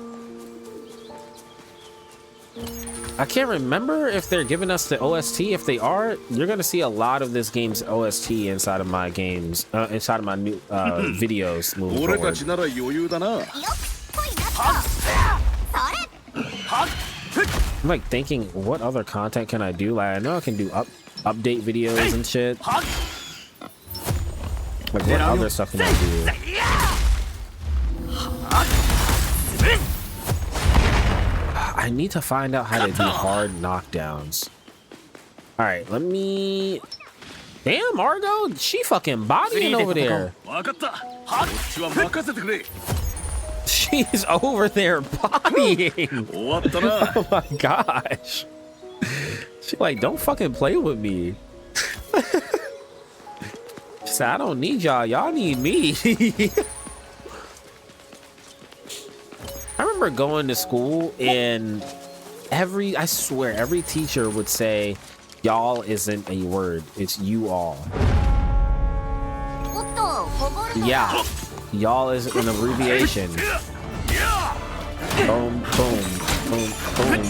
A: I can't remember if they're giving us the OST. If they are, you're gonna see a lot of this game's OST inside of my games, inside of my new videos moving
E: 俺た
A: forward.
E: ちなら余裕だな。
F: よっぽいなっとそれ
A: I'm like thinking, what other content can I do? Like, I know I can do update videos and shit. Like, what other stuff can I do? I need to find out how to do hard knockdowns. All right, let me. Damn, Margot, she fucking bodying over there.
E: わかった。こっちは任せてくれ。
A: She's over there bodying.
E: 終わったな。
A: Oh my gosh. She like, don't fucking play with me. She said, I don't need y'all. Y'all need me. I remember going to school and I swear, every teacher would say, y'all isn't a word. It's you all.
F: おっとこぼるの
A: Yeah. Y'all is an abbreviation. Boom, boom, boom, boom,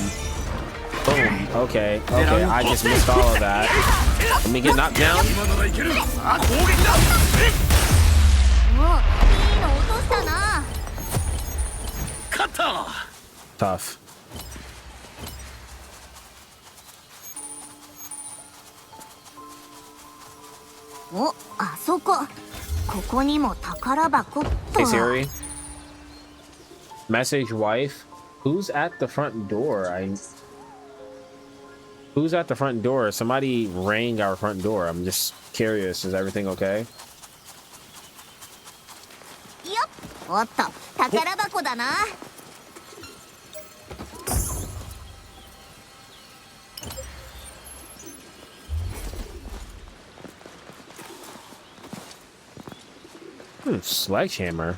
A: boom. Okay, okay, I just missed all of that. Let me get knocked down.
E: 今ならいける。さあ、攻撃だ。
F: もういいの落としたな。
E: 勝った。
A: Tough.
F: お、あそこ。ここにも宝箱っと。
A: Hey Siri. Message wife. Who's at the front door? Who's at the front door? Somebody rang our front door. I'm just curious. Is everything okay?
F: よっ、おっと宝箱だな。
A: Sledgehammer.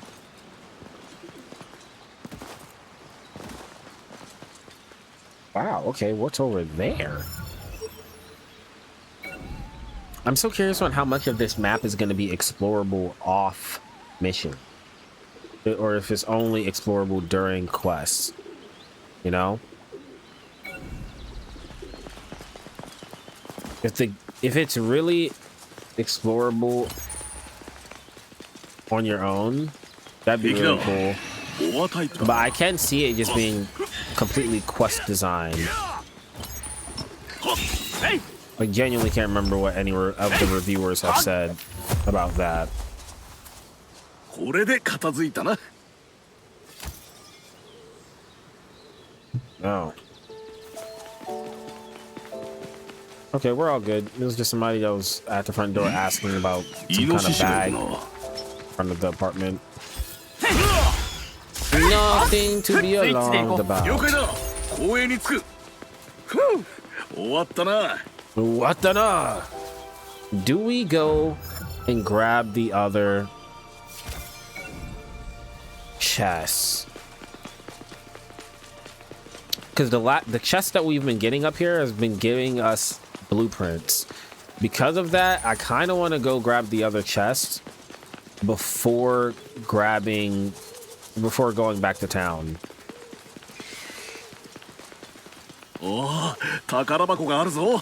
A: Wow, okay, what's over there? I'm so curious on how much of this map is going to be explorable off mission. Or if it's only explorable during quests. You know? If it's really explorable on your own, that'd be really cool. But I can see it just being completely quest designed. I genuinely can't remember what any of the reviewers have said about that.
E: これで片付いたな。
A: Oh. Okay, we're all good. It was just somebody that was at the front door asking about some kind of bag in front of the apartment. Nothing to be alarmed about.
E: 了解だ。公園に着く。ふう、終わったな。
A: What the na? Do we go and grab the other chest? Because the chest that we've been getting up here has been giving us blueprints. Because of that, I kind of want to go grab the other chest before going back to town.
E: おお、宝箱があるぞ。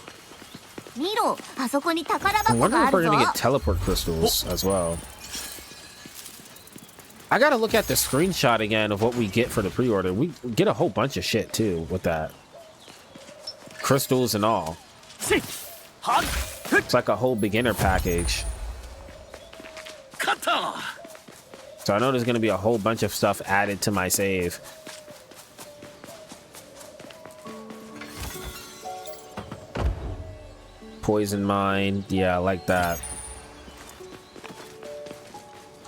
F: 見ろ、あそこに宝
A: I
F: 箱
A: wonder
F: があ
A: if we're
F: るぞ。
A: gonna get teleport crystals as well. I gotta look at the screenshot again of what we get for the pre-order. We get a whole bunch of shit too with that. Crystals and all. It's like a whole beginner package.
E: 勝った。
A: So I know there's gonna be a whole bunch of stuff added to my save. Poison mine, yeah, I like that.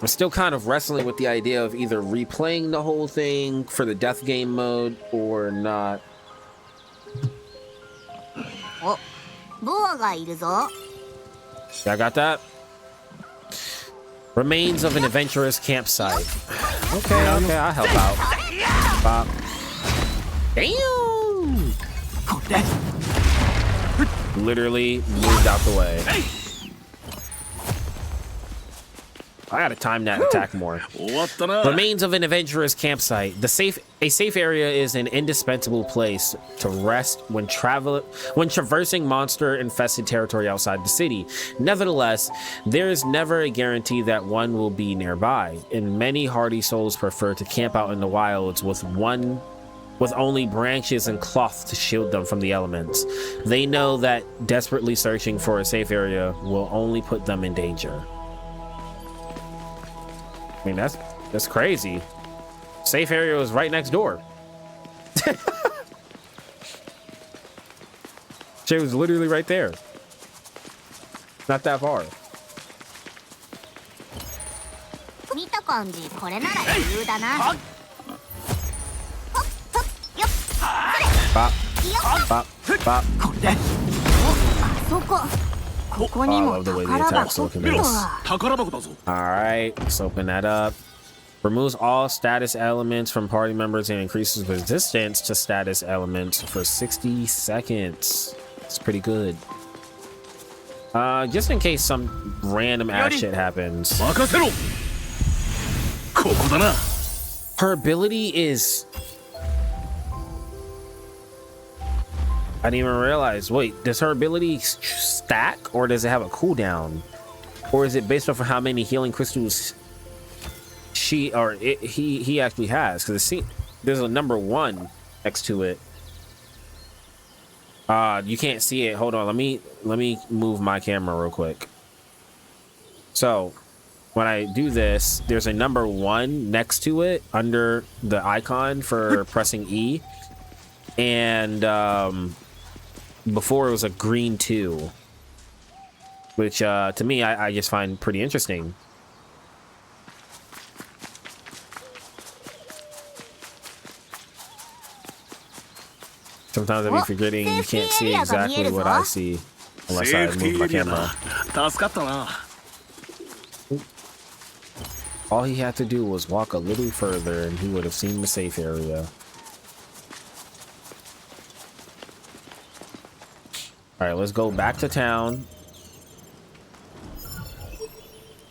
A: I'm still kind of wrestling with the idea of either replaying the whole thing for the death game mode or not.
F: お、ボアがいるぞ。
A: I got that. Remains of an adventurous campsite. Okay, okay, I'll help out. Bop. Damn! Literally moved out the way. I gotta time that attack more. Remains of an adventurous campsite. A safe area is an indispensable place to rest when traversing monster-infested territory outside the city. Nevertheless, there is never a guarantee that one will be nearby, and many hardy souls prefer to camp out in the wilds with only branches and cloth to shield them from the elements. They know that desperately searching for a safe area will only put them in danger. I mean, that's crazy. Safe area was right next door. Shit was literally right there. Not that far.
F: 見た感じ、これなら余裕だな。ほっほっよっ。
A: Bop, bop, bop.
F: あそこ。ここにも宝箱ってのは。
E: 宝箱だぞ。
A: Alright, let's open that up. Removes all status elements from party members and increases resistance to status elements for 60 seconds. It's pretty good. Just in case some random ass shit happens.
E: 任せろ。ここだな。
A: Her ability is... I didn't even realize. Wait, does her ability stack or does it have a cooldown? Or is it based off of how many healing crystals he actually has? Because there's a number 1 next to it. You can't see it. Hold on. Let me move my camera real quick. So when I do this, there's a number 1 next to it under the icon for pressing E. And before it was a green 2, which to me I just find pretty interesting. Sometimes I be forgetting you can't see exactly what I see unless I move my camera. All he had to do was walk a little further and he would have seen the safe area. All right, let's go back to town.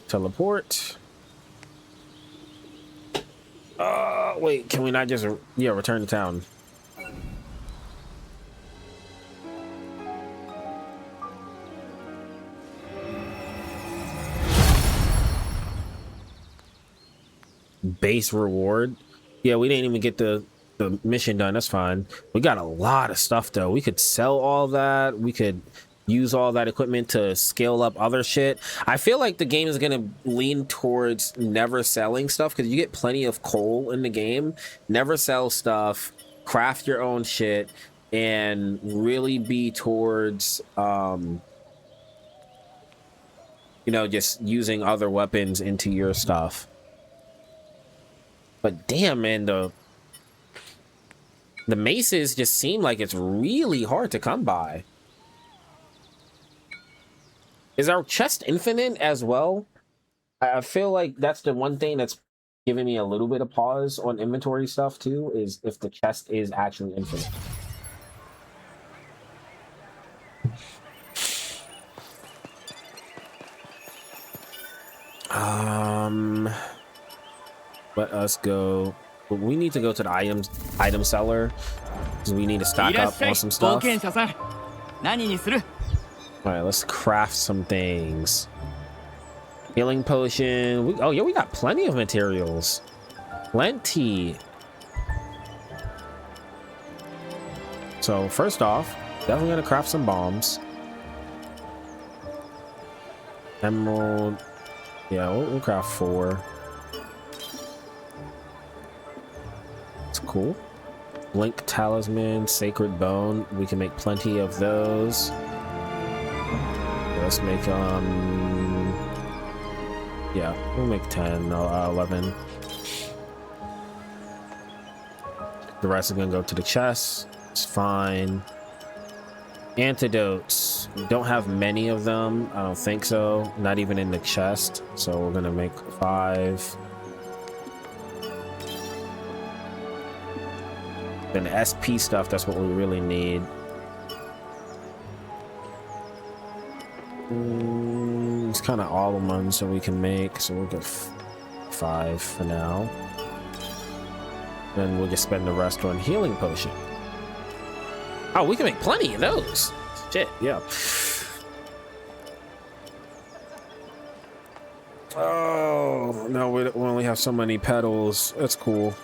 A: Teleport. Wait, can we not just, return to town? Base reward. Yeah, we didn't even get the mission done. That's fine. We got a lot of stuff though. We could sell all that. We could use all that equipment to scale up other shit. I feel like the game is gonna lean towards never selling stuff because you get plenty of coal in the game. Never sell stuff, craft your own shit, and really be towards just using other weapons into your stuff. But damn, man, the maces just seem like it's really hard to come by. Is our chest infinite as well? I feel like that's the one thing that's giving me a little bit of pause on inventory stuff too, is if the chest is actually infinite. Let us go. We need to go to the item seller because we need to stock up on some stuff. All right, let's craft some things. Healing potion. We got plenty of materials. Plenty. So first off, definitely gonna craft some bombs. Emerald. Yeah, we'll craft 4. It's cool. Blink talisman, sacred bone. We can make plenty of those. Let's make Yeah, we'll make 10, 11. The rest is gonna go to the chest. It's fine. Antidotes. We don't have many of them. I don't think so. Not even in the chest. So we're gonna make 5. Then the SP stuff, that's what we really need. It's kind of all the ones that we can make, so we'll get 5 for now. Then we'll just spend the rest on healing potion. Oh, we can make plenty of those. Shit, yeah. Oh, no, we only have so many petals. That's cool.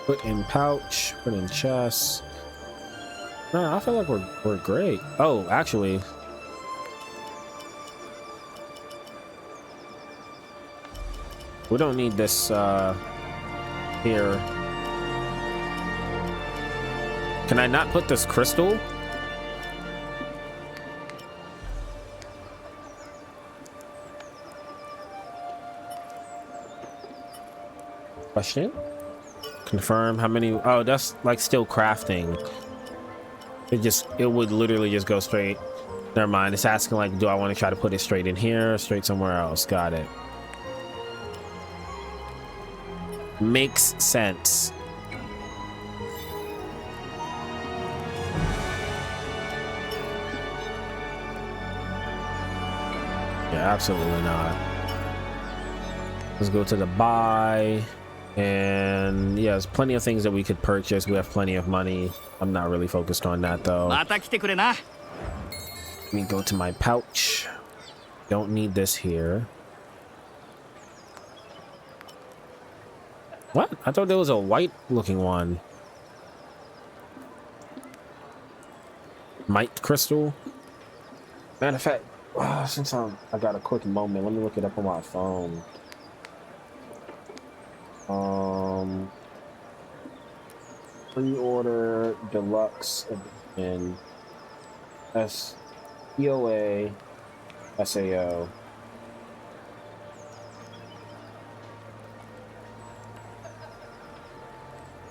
A: Put in pouch, put in chest. No, I feel like we're great. Oh, actually, we don't need this here. Can I not put this crystal? Question? Confirm how many? Oh, that's like still crafting. It would literally just go straight. Never mind. It's asking like, do I want to try to put it straight in here or straight somewhere else? Got it. Makes sense. Yeah, absolutely not. Let's go to the buy. And yeah, there's plenty of things that we could purchase. We have plenty of money. I'm not really focused on that though. Let me go to my pouch. Don't need this here. What? I thought there was a white looking one. Might crystal. Matter of fact, since I got a quick moment, let me look it up on my phone. Pre-order deluxe edition SEOA SAO.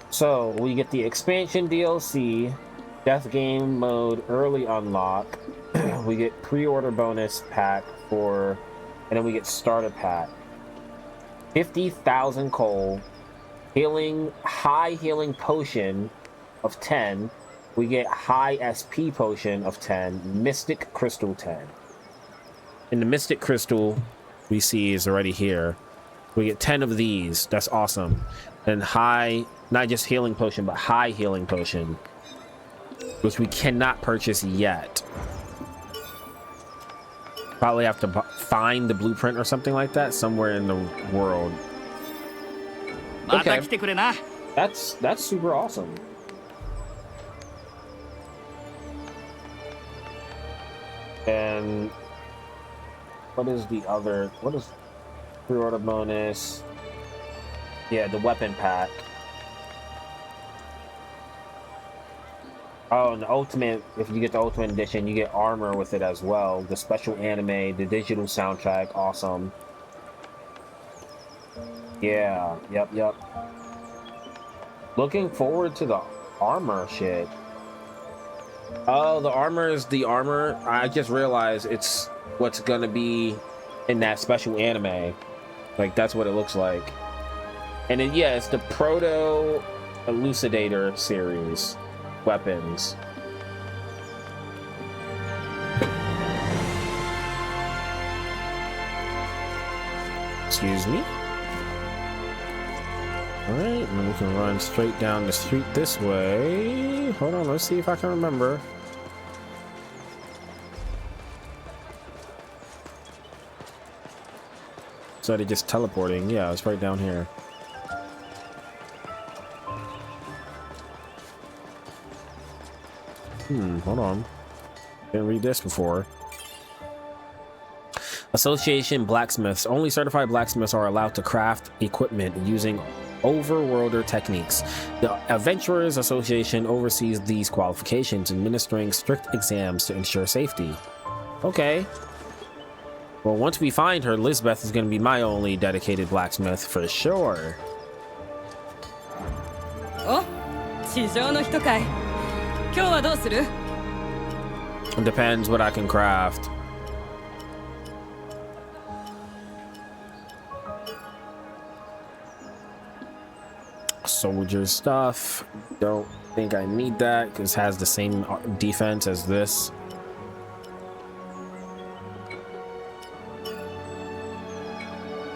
A: So we get the expansion DLC, death game mode early unlock. We get pre-order bonus pack and then we get starter pack. 50,000 coal, high healing potion of 10. We get high SP potion of 10, mystic crystal 10. And the mystic crystal we see is already here. We get 10 of these. That's awesome. And high, not just healing potion, but high healing potion, which we cannot purchase yet. Probably have to find the blueprint or something like that somewhere in the world. Okay. That's super awesome. And what is the other? What is pre-order bonus? Yeah, the weapon pack. Oh, and the ultimate, if you get the ultimate edition, you get armor with it as well. The special anime, the digital soundtrack, awesome. Yeah, yep. Looking forward to the armor shit. Oh, the armor is the armor. I just realized it's what's gonna be in that special anime. Like, that's what it looks like. And then, yeah, it's the Proto Elucidator series. Weapons. Excuse me. Alright, and then we can run straight down the street this way. Hold on, let's see if I can remember. So they're just teleporting. Yeah, it's right down here. Hold on. Didn't read this before. Association blacksmiths. Only certified blacksmiths are allowed to craft equipment using overworlder techniques. The Adventurers Association oversees these qualifications, administering strict exams to ensure safety. Okay. Well, once we find her, Lisbeth is going to be my only dedicated blacksmith for sure.
G: Oh, 地上の人かい。今日はどうする?
A: It depends what I can craft. Soldier stuff. Don't think I need that because it has the same defense as this.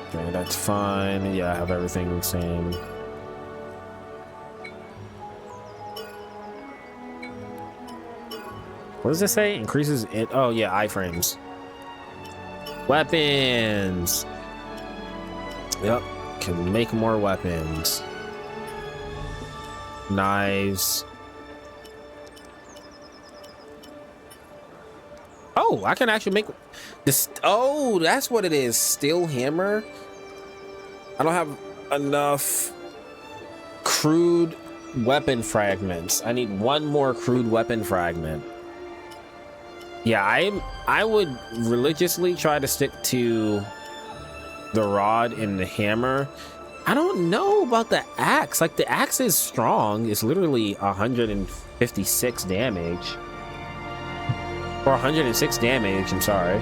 A: Okay, that's fine. Yeah, I have everything the same. What does this say? Increases it. Oh yeah, iframes. Weapons. Yep, can make more weapons. Knives. Oh, I can actually make this. Oh, that's what it is. Steel hammer. I don't have enough crude weapon fragments. I need one more crude weapon fragment. Yeah, I would religiously try to stick to the rod and the hammer. I don't know about the axe. Like, the axe is strong. It's literally 156 damage. Or 106 damage, I'm sorry.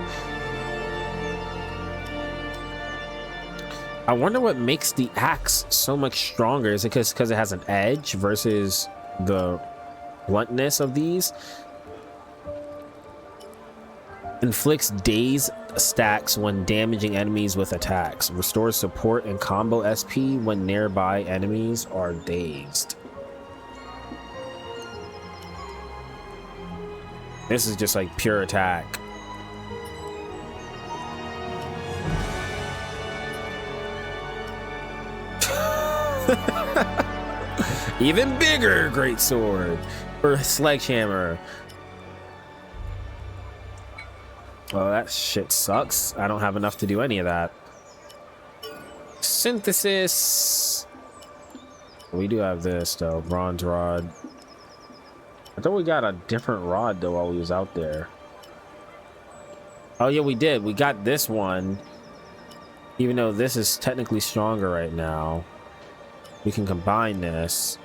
A: I wonder what makes the axe so much stronger. Is it because it has an edge versus the bluntness of these? Inflicts daze stacks when damaging enemies with attacks. Restores support and combo SP when nearby enemies are dazed. This is just like pure attack. Even bigger great sword or sledgehammer. Oh, that shit sucks. I don't have enough to do any of that. Synthesis. We do have this though. Bronze rod. I thought we got a different rod though while we was out there. Oh yeah, we did. We got this one. Even though this is technically stronger right now. We can combine this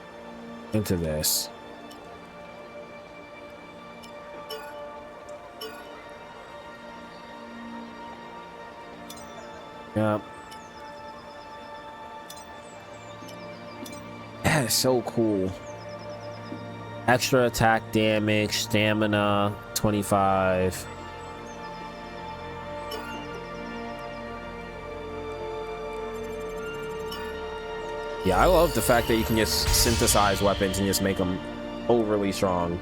A: into this. Yep. That is so cool. Extra attack damage, stamina, 25. Yeah, I love the fact that you can just synthesize weapons and just make them overly strong.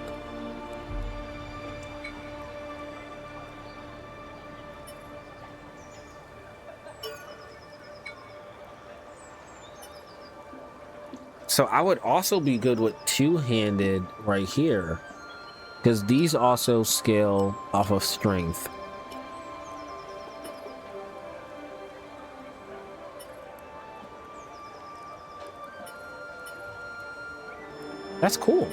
A: So I would also be good with two-handed right here, because these also scale off of strength. That's cool.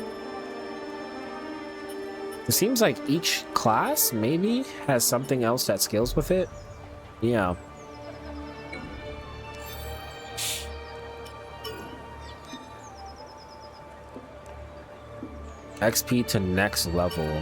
A: It seems like each class maybe has something else that scales with it. Yeah. XP to next level.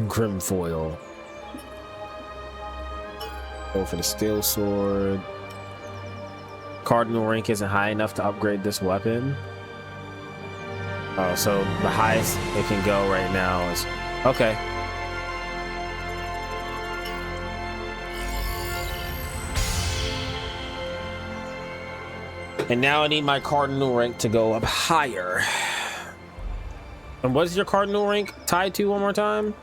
A: Grim foil. Go for the steel sword. Cardinal rank isn't high enough to upgrade this weapon. Oh, so the highest it can go right now is okay. And now I need my cardinal rank to go up higher. And what is your cardinal rank tied to one more time?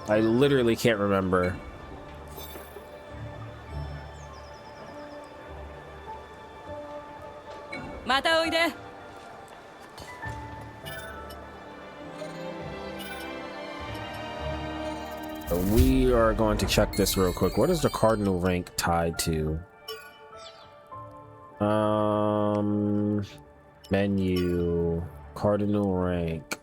A: I literally can't remember.
G: Mata oide.
A: So we are going to check this real quick. What is the cardinal rank tied to? Menu, cardinal rank.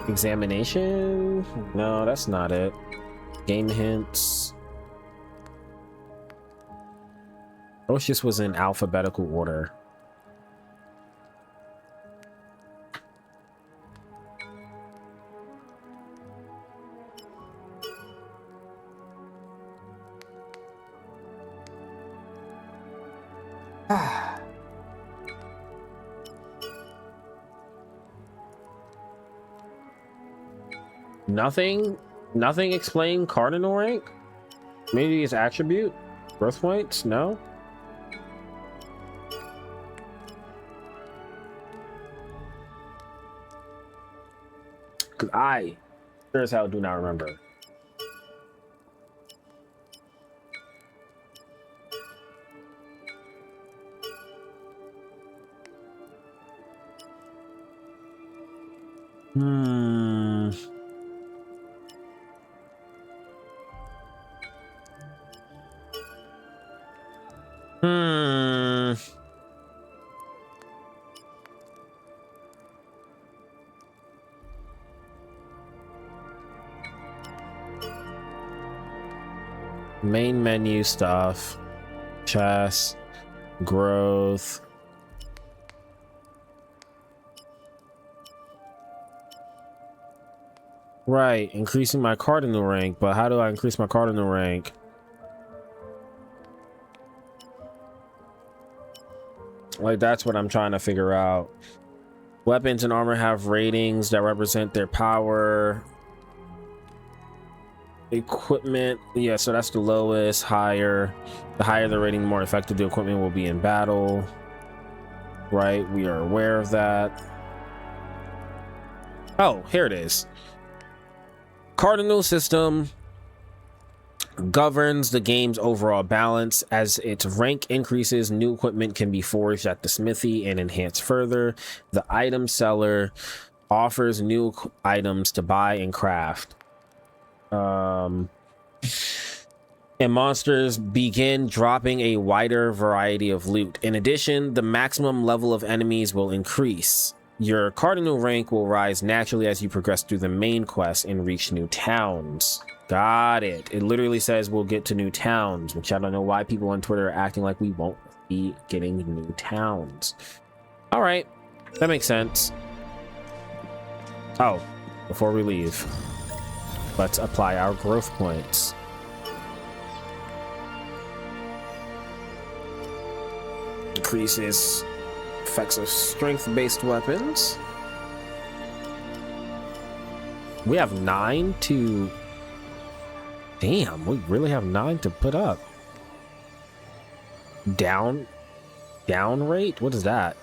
A: Examination? No, that's not it. Game hints. I wish this was in alphabetical order. Nothing explain cardinal rank? Maybe his attribute? Birth points? No? Because I sure as hell do not remember. Main menu stuff, chess, growth. Right, increasing my cardinal rank, but how do I increase my cardinal rank? Like, that's what I'm trying to figure out. Weapons and armor have ratings that represent their power. Equipment, yeah, so that's the lowest. Higher, the higher the rating, the more effective the equipment will be in battle. Right, we are aware of that. Oh, here it is. Cardinal system governs the game's overall balance. As its rank increases, new equipment can be forged at the smithy and enhanced further. The item seller offers new items to buy and craft. And monsters begin dropping a wider variety of loot. In addition, the maximum level of enemies will increase. Your cardinal rank will rise naturally as you progress through the main quest and reach new towns. Got it. It literally says we'll get to new towns, which I don't know why people on Twitter are acting like we won't be getting new towns. All right, that makes sense. Oh, before we leave, let's apply our growth points. Increases effects of strength-based weapons. We have 9 to... Damn, we really have 9 to put up. Down rate? What is that?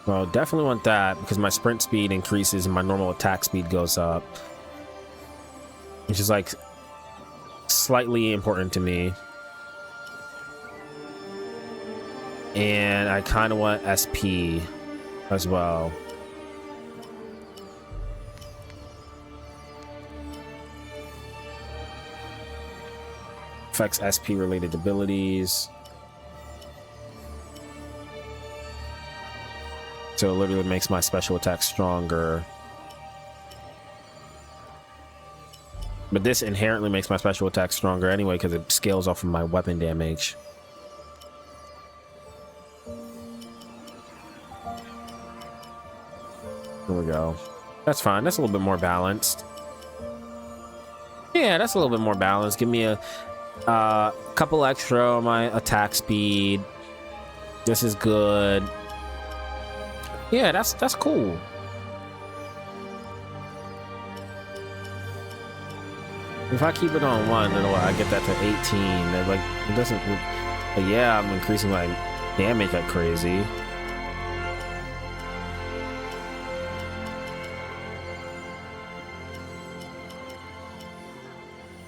A: Well, definitely want that because my sprint speed increases and my normal attack speed goes up, which is like slightly important to me. And I kind of want SP as well. Affects SP related abilities. So it literally makes my special attack stronger. But this inherently makes my special attack stronger anyway because it scales off of my weapon damage. There we go. That's fine. That's a little bit more balanced. Yeah, that's a little bit more balanced. Give me a couple extra on my attack speed. This is good. Yeah, that's cool. If I keep it on 1, then I get that to 18. That, like, it doesn't. But yeah, I'm increasing my damage like crazy.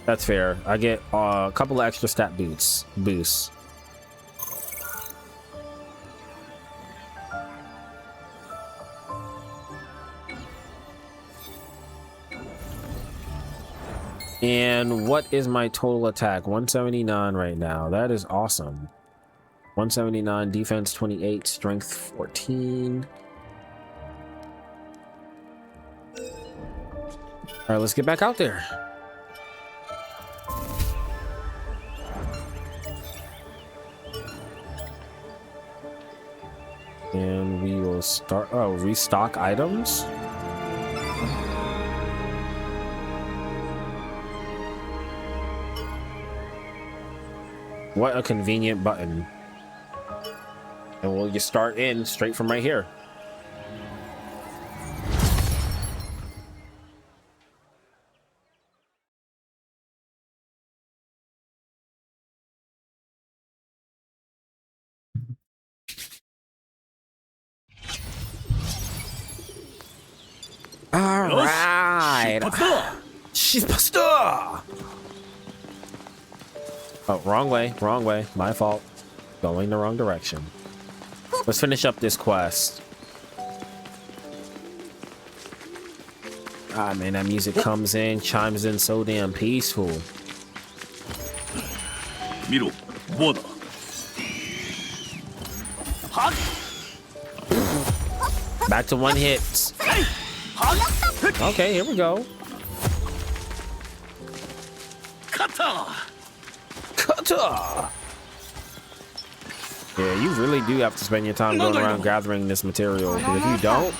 A: That's fair. I get a couple of extra stat boosts. And what is my total attack? 179 right now. That is awesome. 179, defense 28, strength 14. All right, let's get back out there. And we will start, restock items. What a convenient button. And we'll just start in straight from right here. All right. She's pasta. Oh, wrong way. My fault. Going the wrong direction. Let's finish up this quest. Ah, man, that music comes in, chimes in so damn peaceful.
E: Miro, Boda.
A: Back to 1 hit. Okay, here we go. Kata. Yeah, you really do have to spend your time going around gathering this material. Because if you don't,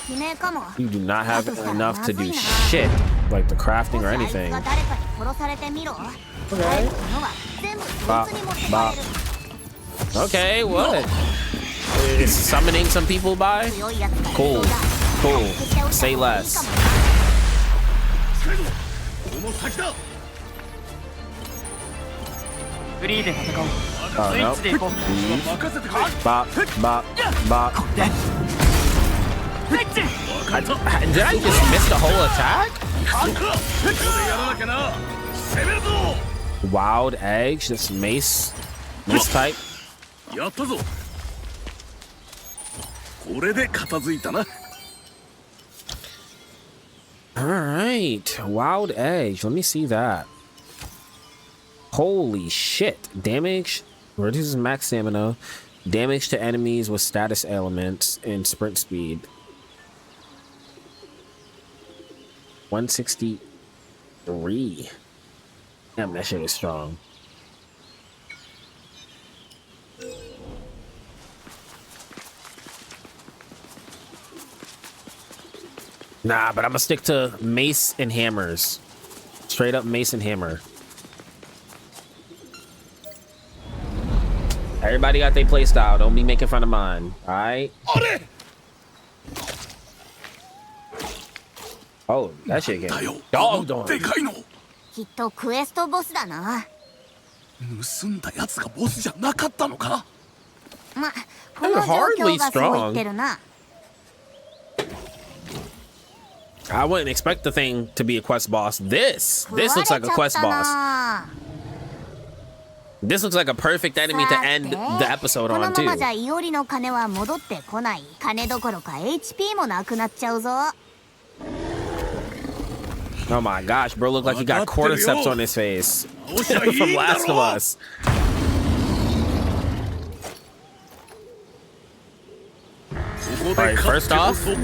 A: you do not have enough to do shit, like the crafting or anything. Okay. Bop, bop. Okay, what? Is summoning some people by? Cool. Say less. Oh, no. Bop, bop, bop. Did I just miss the whole attack? Wild Edge, this mace type. Alright, Wild Edge. Let me see that. Holy shit. Damage reduces max stamina. Damage to enemies with status elements and sprint speed. 163. Damn, that shit is strong. Nah, but I'm gonna stick to mace and hammers. Straight up mace and hammer. Everybody got their play style. Don't be making fun of mine. All right. Oh, that shit getting dog dog. That was hardly strong. I wouldn't expect the thing to be a quest boss. This looks like a quest boss. This looks like a perfect enemy to end the episode on too. Oh my gosh, bro, look like he got cordyceps on his face from Last of Us. Alright, first off, hit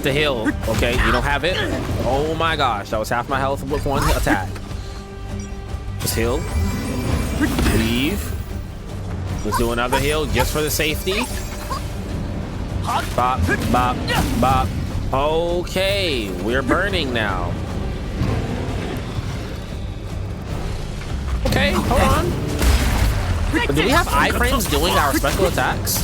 A: the hill. Okay, you don't have it. Oh my gosh, that was half my health with one attack. Just heal. Leave. Let's do another heal just for the safety. Bop, bop, bop. Okay, we're burning now. Okay, hold on. But do we have iframes doing our special attacks?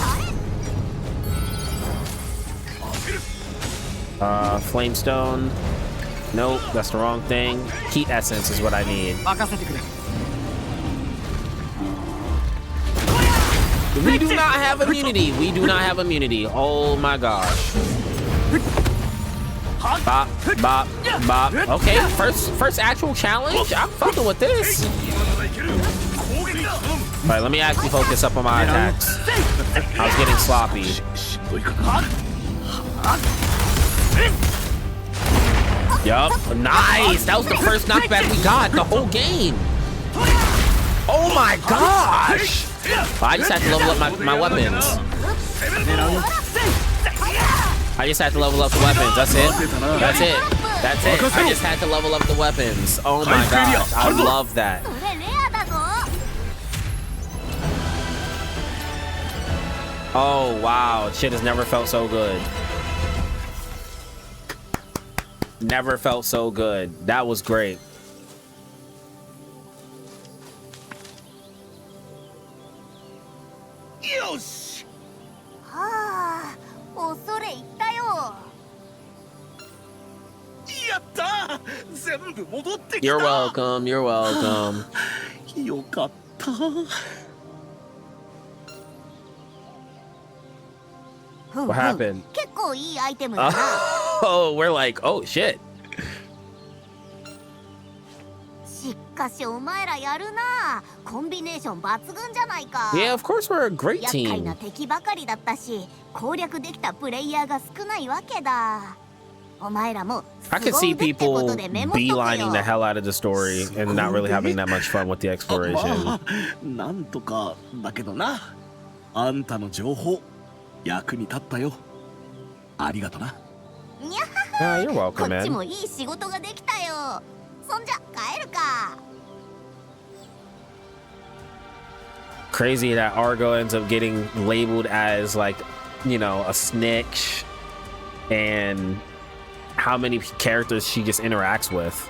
A: Flamestone. Nope, that's the wrong thing. Heat essence is what I need.
C: 任せてくれ。
A: We do not have immunity. We do not have immunity. Oh my gosh. Bop, bop, bop. Okay, first actual challenge. I'm fucking with this. All right, let me actually focus up on my attacks. I was getting sloppy. Yup, nice. That was the first knockback we got the whole game. Oh my gosh. I just had to level up my weapons. I just had to level up the weapons. That's it. That's it. That's it. I just had to level up the weapons. Oh my gosh. I love that. Oh wow. Shit has never felt so good. Never felt so good. That was great. You're welcome. You're welcome.
E: よかった。
A: What happened?
F: 結構いいアイテムだな。
A: Oh, we're like, oh shit.
F: しかしお前らやるな。コンビネーション抜群じゃないか。
A: Yeah, of course we're a great
F: 厄介
A: team.
F: な敵ばかりだったし、攻略できたプレイヤーが少ないわけだ。お前らも
A: I could see people beelining the hell out of the story and not really having that much fun with the exploration.
E: まあなんとかだけどな。あんたの情報役に立ったよ。ありがとな。
F: にゃは
A: You're
F: は。こ
A: welcome,
F: っち
A: man.
F: もいい仕事ができたよ。そんじゃ帰るか。
A: Crazy that Argo ends up getting labeled as like, you know, a snitch and how many characters she just interacts with.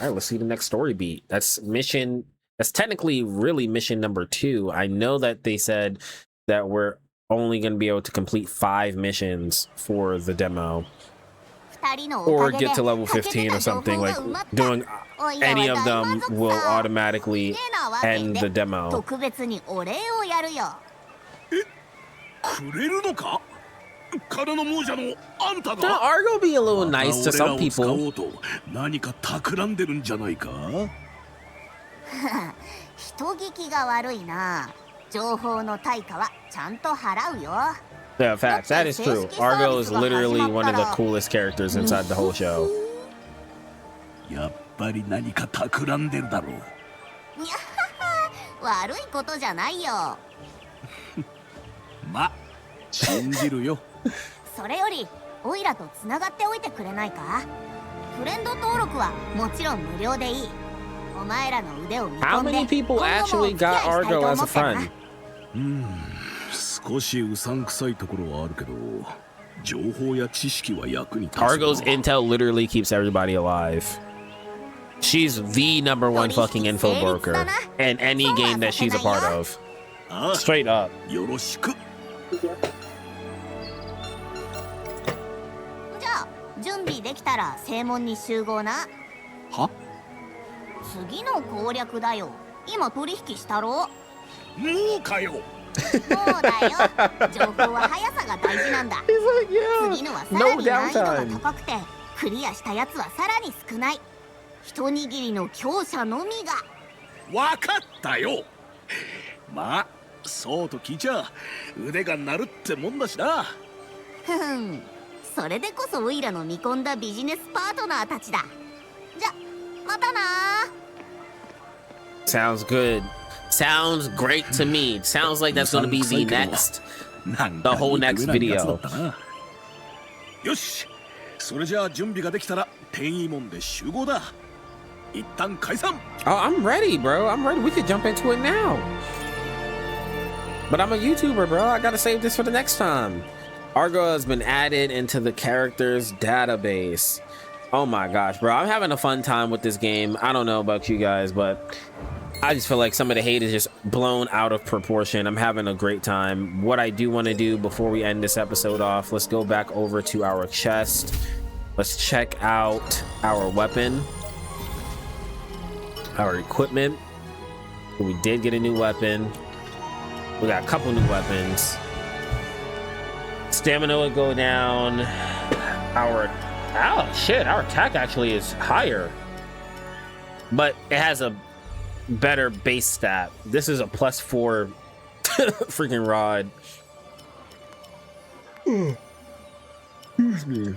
A: All right, let's see the next story beat. That's technically really mission number 2. I know that they said that we're only going to be able to complete 5 missions for the demo.
F: 二人のお
A: Or
F: かげで
A: get to level 15 or something. Like doing any of them will automatically end the demo.
F: 特別にお礼をやるよ。
E: くれるのか？金の亡者のあんた
A: Now,
E: が
A: Argo be a little nice to some
E: 俺らを使
A: people.
E: おうと何か企んでるんじゃないか？
F: 人聞きが悪いな。情報の対価はちゃんと払うよ。
A: Yeah, facts. That is true. Argo is literally one of the coolest characters inside the whole show.
E: やっぱり何か企んでるだろう。
F: にゃはは悪いことじゃないよ。
E: ま、信じるよ。
F: それよりオイラとつながっておいてくれないか？フレンド登録はもちろん無料でいい。お前らの腕を見
A: How
F: 込んで
A: many people
F: 今後
A: actually
F: もお付き合
A: got
F: いしたいと
A: Argo
F: 思
A: as a
F: ってるな。
A: friend?
E: 少しうさんくさいところはあるけど、情報や知識は役に立つな。
A: Argo's intel literally keeps everybody alive. She's the number one fucking info broker in any game that she's a part of.
E: ああ、
A: Straight up.
E: よろしく。
F: じゃあ準備できたら正門に集合な。
E: は？
F: 次の攻略だよ。今取引したろ。
E: もうかよ。
F: そうだよ。情報は速さが大事なんだ。
A: He's like, yeah.
F: 次のはさら
A: No
F: に難易度が
A: downtime.
F: 高くてクリアしたやつはさらに少ない。一握りの強者のみが。
E: わかったよ。まあ、そうと聞いちゃ腕が鳴るってもんだしな。
F: ふふん、それでこそオイラの見込んだビジネスパートナーたちだ。じゃ、またな。
A: Sounds good. Sounds great to me. Sounds like that's going to be the next, the whole next video.
E: よし、それじゃあ準備ができたら転移門で集合だ。一旦解散。
A: Oh, I'm ready, bro. I'm ready. We could jump into it now. But I'm a YouTuber, bro. I gotta save this for the next time. Argo has been added into the characters database. Oh my gosh, bro. I'm having a fun time with this game. I don't know about you guys, but I just feel like some of the hate is just blown out of proportion. I'm having a great time. What I do want to do before we end this episode off, let's go back over to our chest. Let's check out our weapon, our equipment. We did get a new weapon. We got a couple new weapons. Stamina would go down. Our attack actually is higher, but it has a better base stat. This is a +4 freaking rod. Excuse me.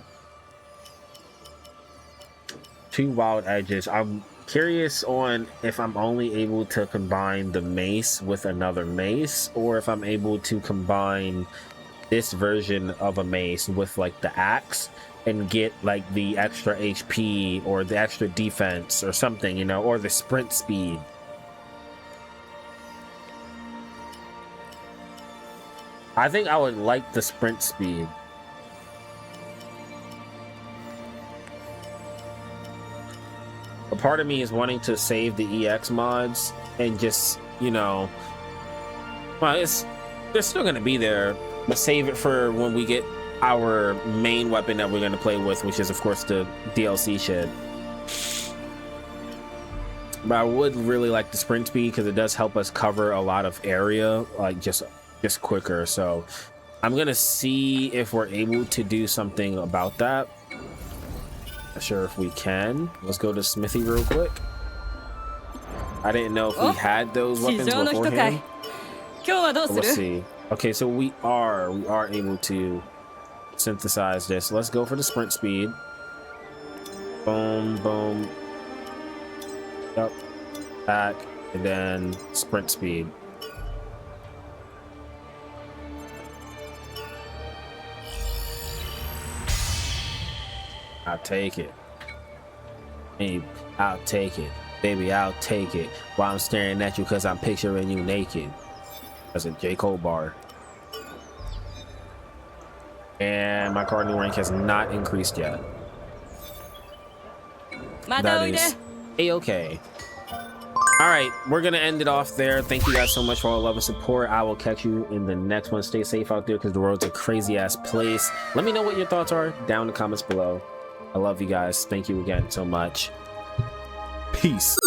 A: 2 wild edges. I'm curious on if I'm only able to combine the mace with another mace, or if I'm able to combine this version of a mace with like the axe and get like the extra HP or the extra defense or something, you know, or the sprint speed. I think I would like the sprint speed. A part of me is wanting to save the EX mods and just, you know, well, they're still gonna be there, but save it for when we get our main weapon that we're going to play with, which is of course the DLC shit. But I would really like the sprint speed because it does help us cover a lot of area, like just quicker. So I'm gonna see if we're able to do something about that. Not sure if we can. Let's go to Smithy real quick. I didn't know if we had those weapons beforehand. Let's see. Okay, so we are able to synthesize this. Let's go for the sprint speed. Boom, boom. Yep. Back, and then sprint speed. I'll take it. Hey, I'll take it. Baby, I'll take it. While I'm staring at you because I'm picturing you naked. That's a J. Cole bar. And my cardinal rank has not increased yet. That is a-okay. All right, we're gonna end it off there. Thank you guys so much for all the love and support. I will catch you in the next one. Stay safe out there because the world's a crazy ass place. Let me know what your thoughts are down in the comments below. I love you guys. Thank you again so much. Peace.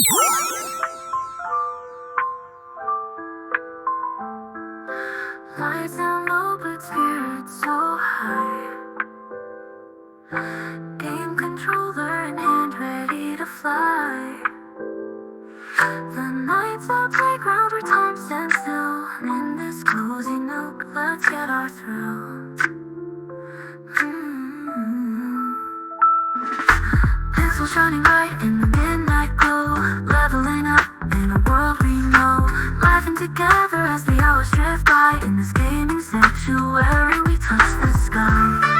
H: Lights down low, but spirits so high. Game controller in hand, ready to fly. The night's our playground where time stands still. In this cozy nook, let's get our thrill. Pencils shining bright in the midnight glow. Leveling up in a world we know. Laughing together as the hours drift by. In this gaming sanctuary we touch the sky.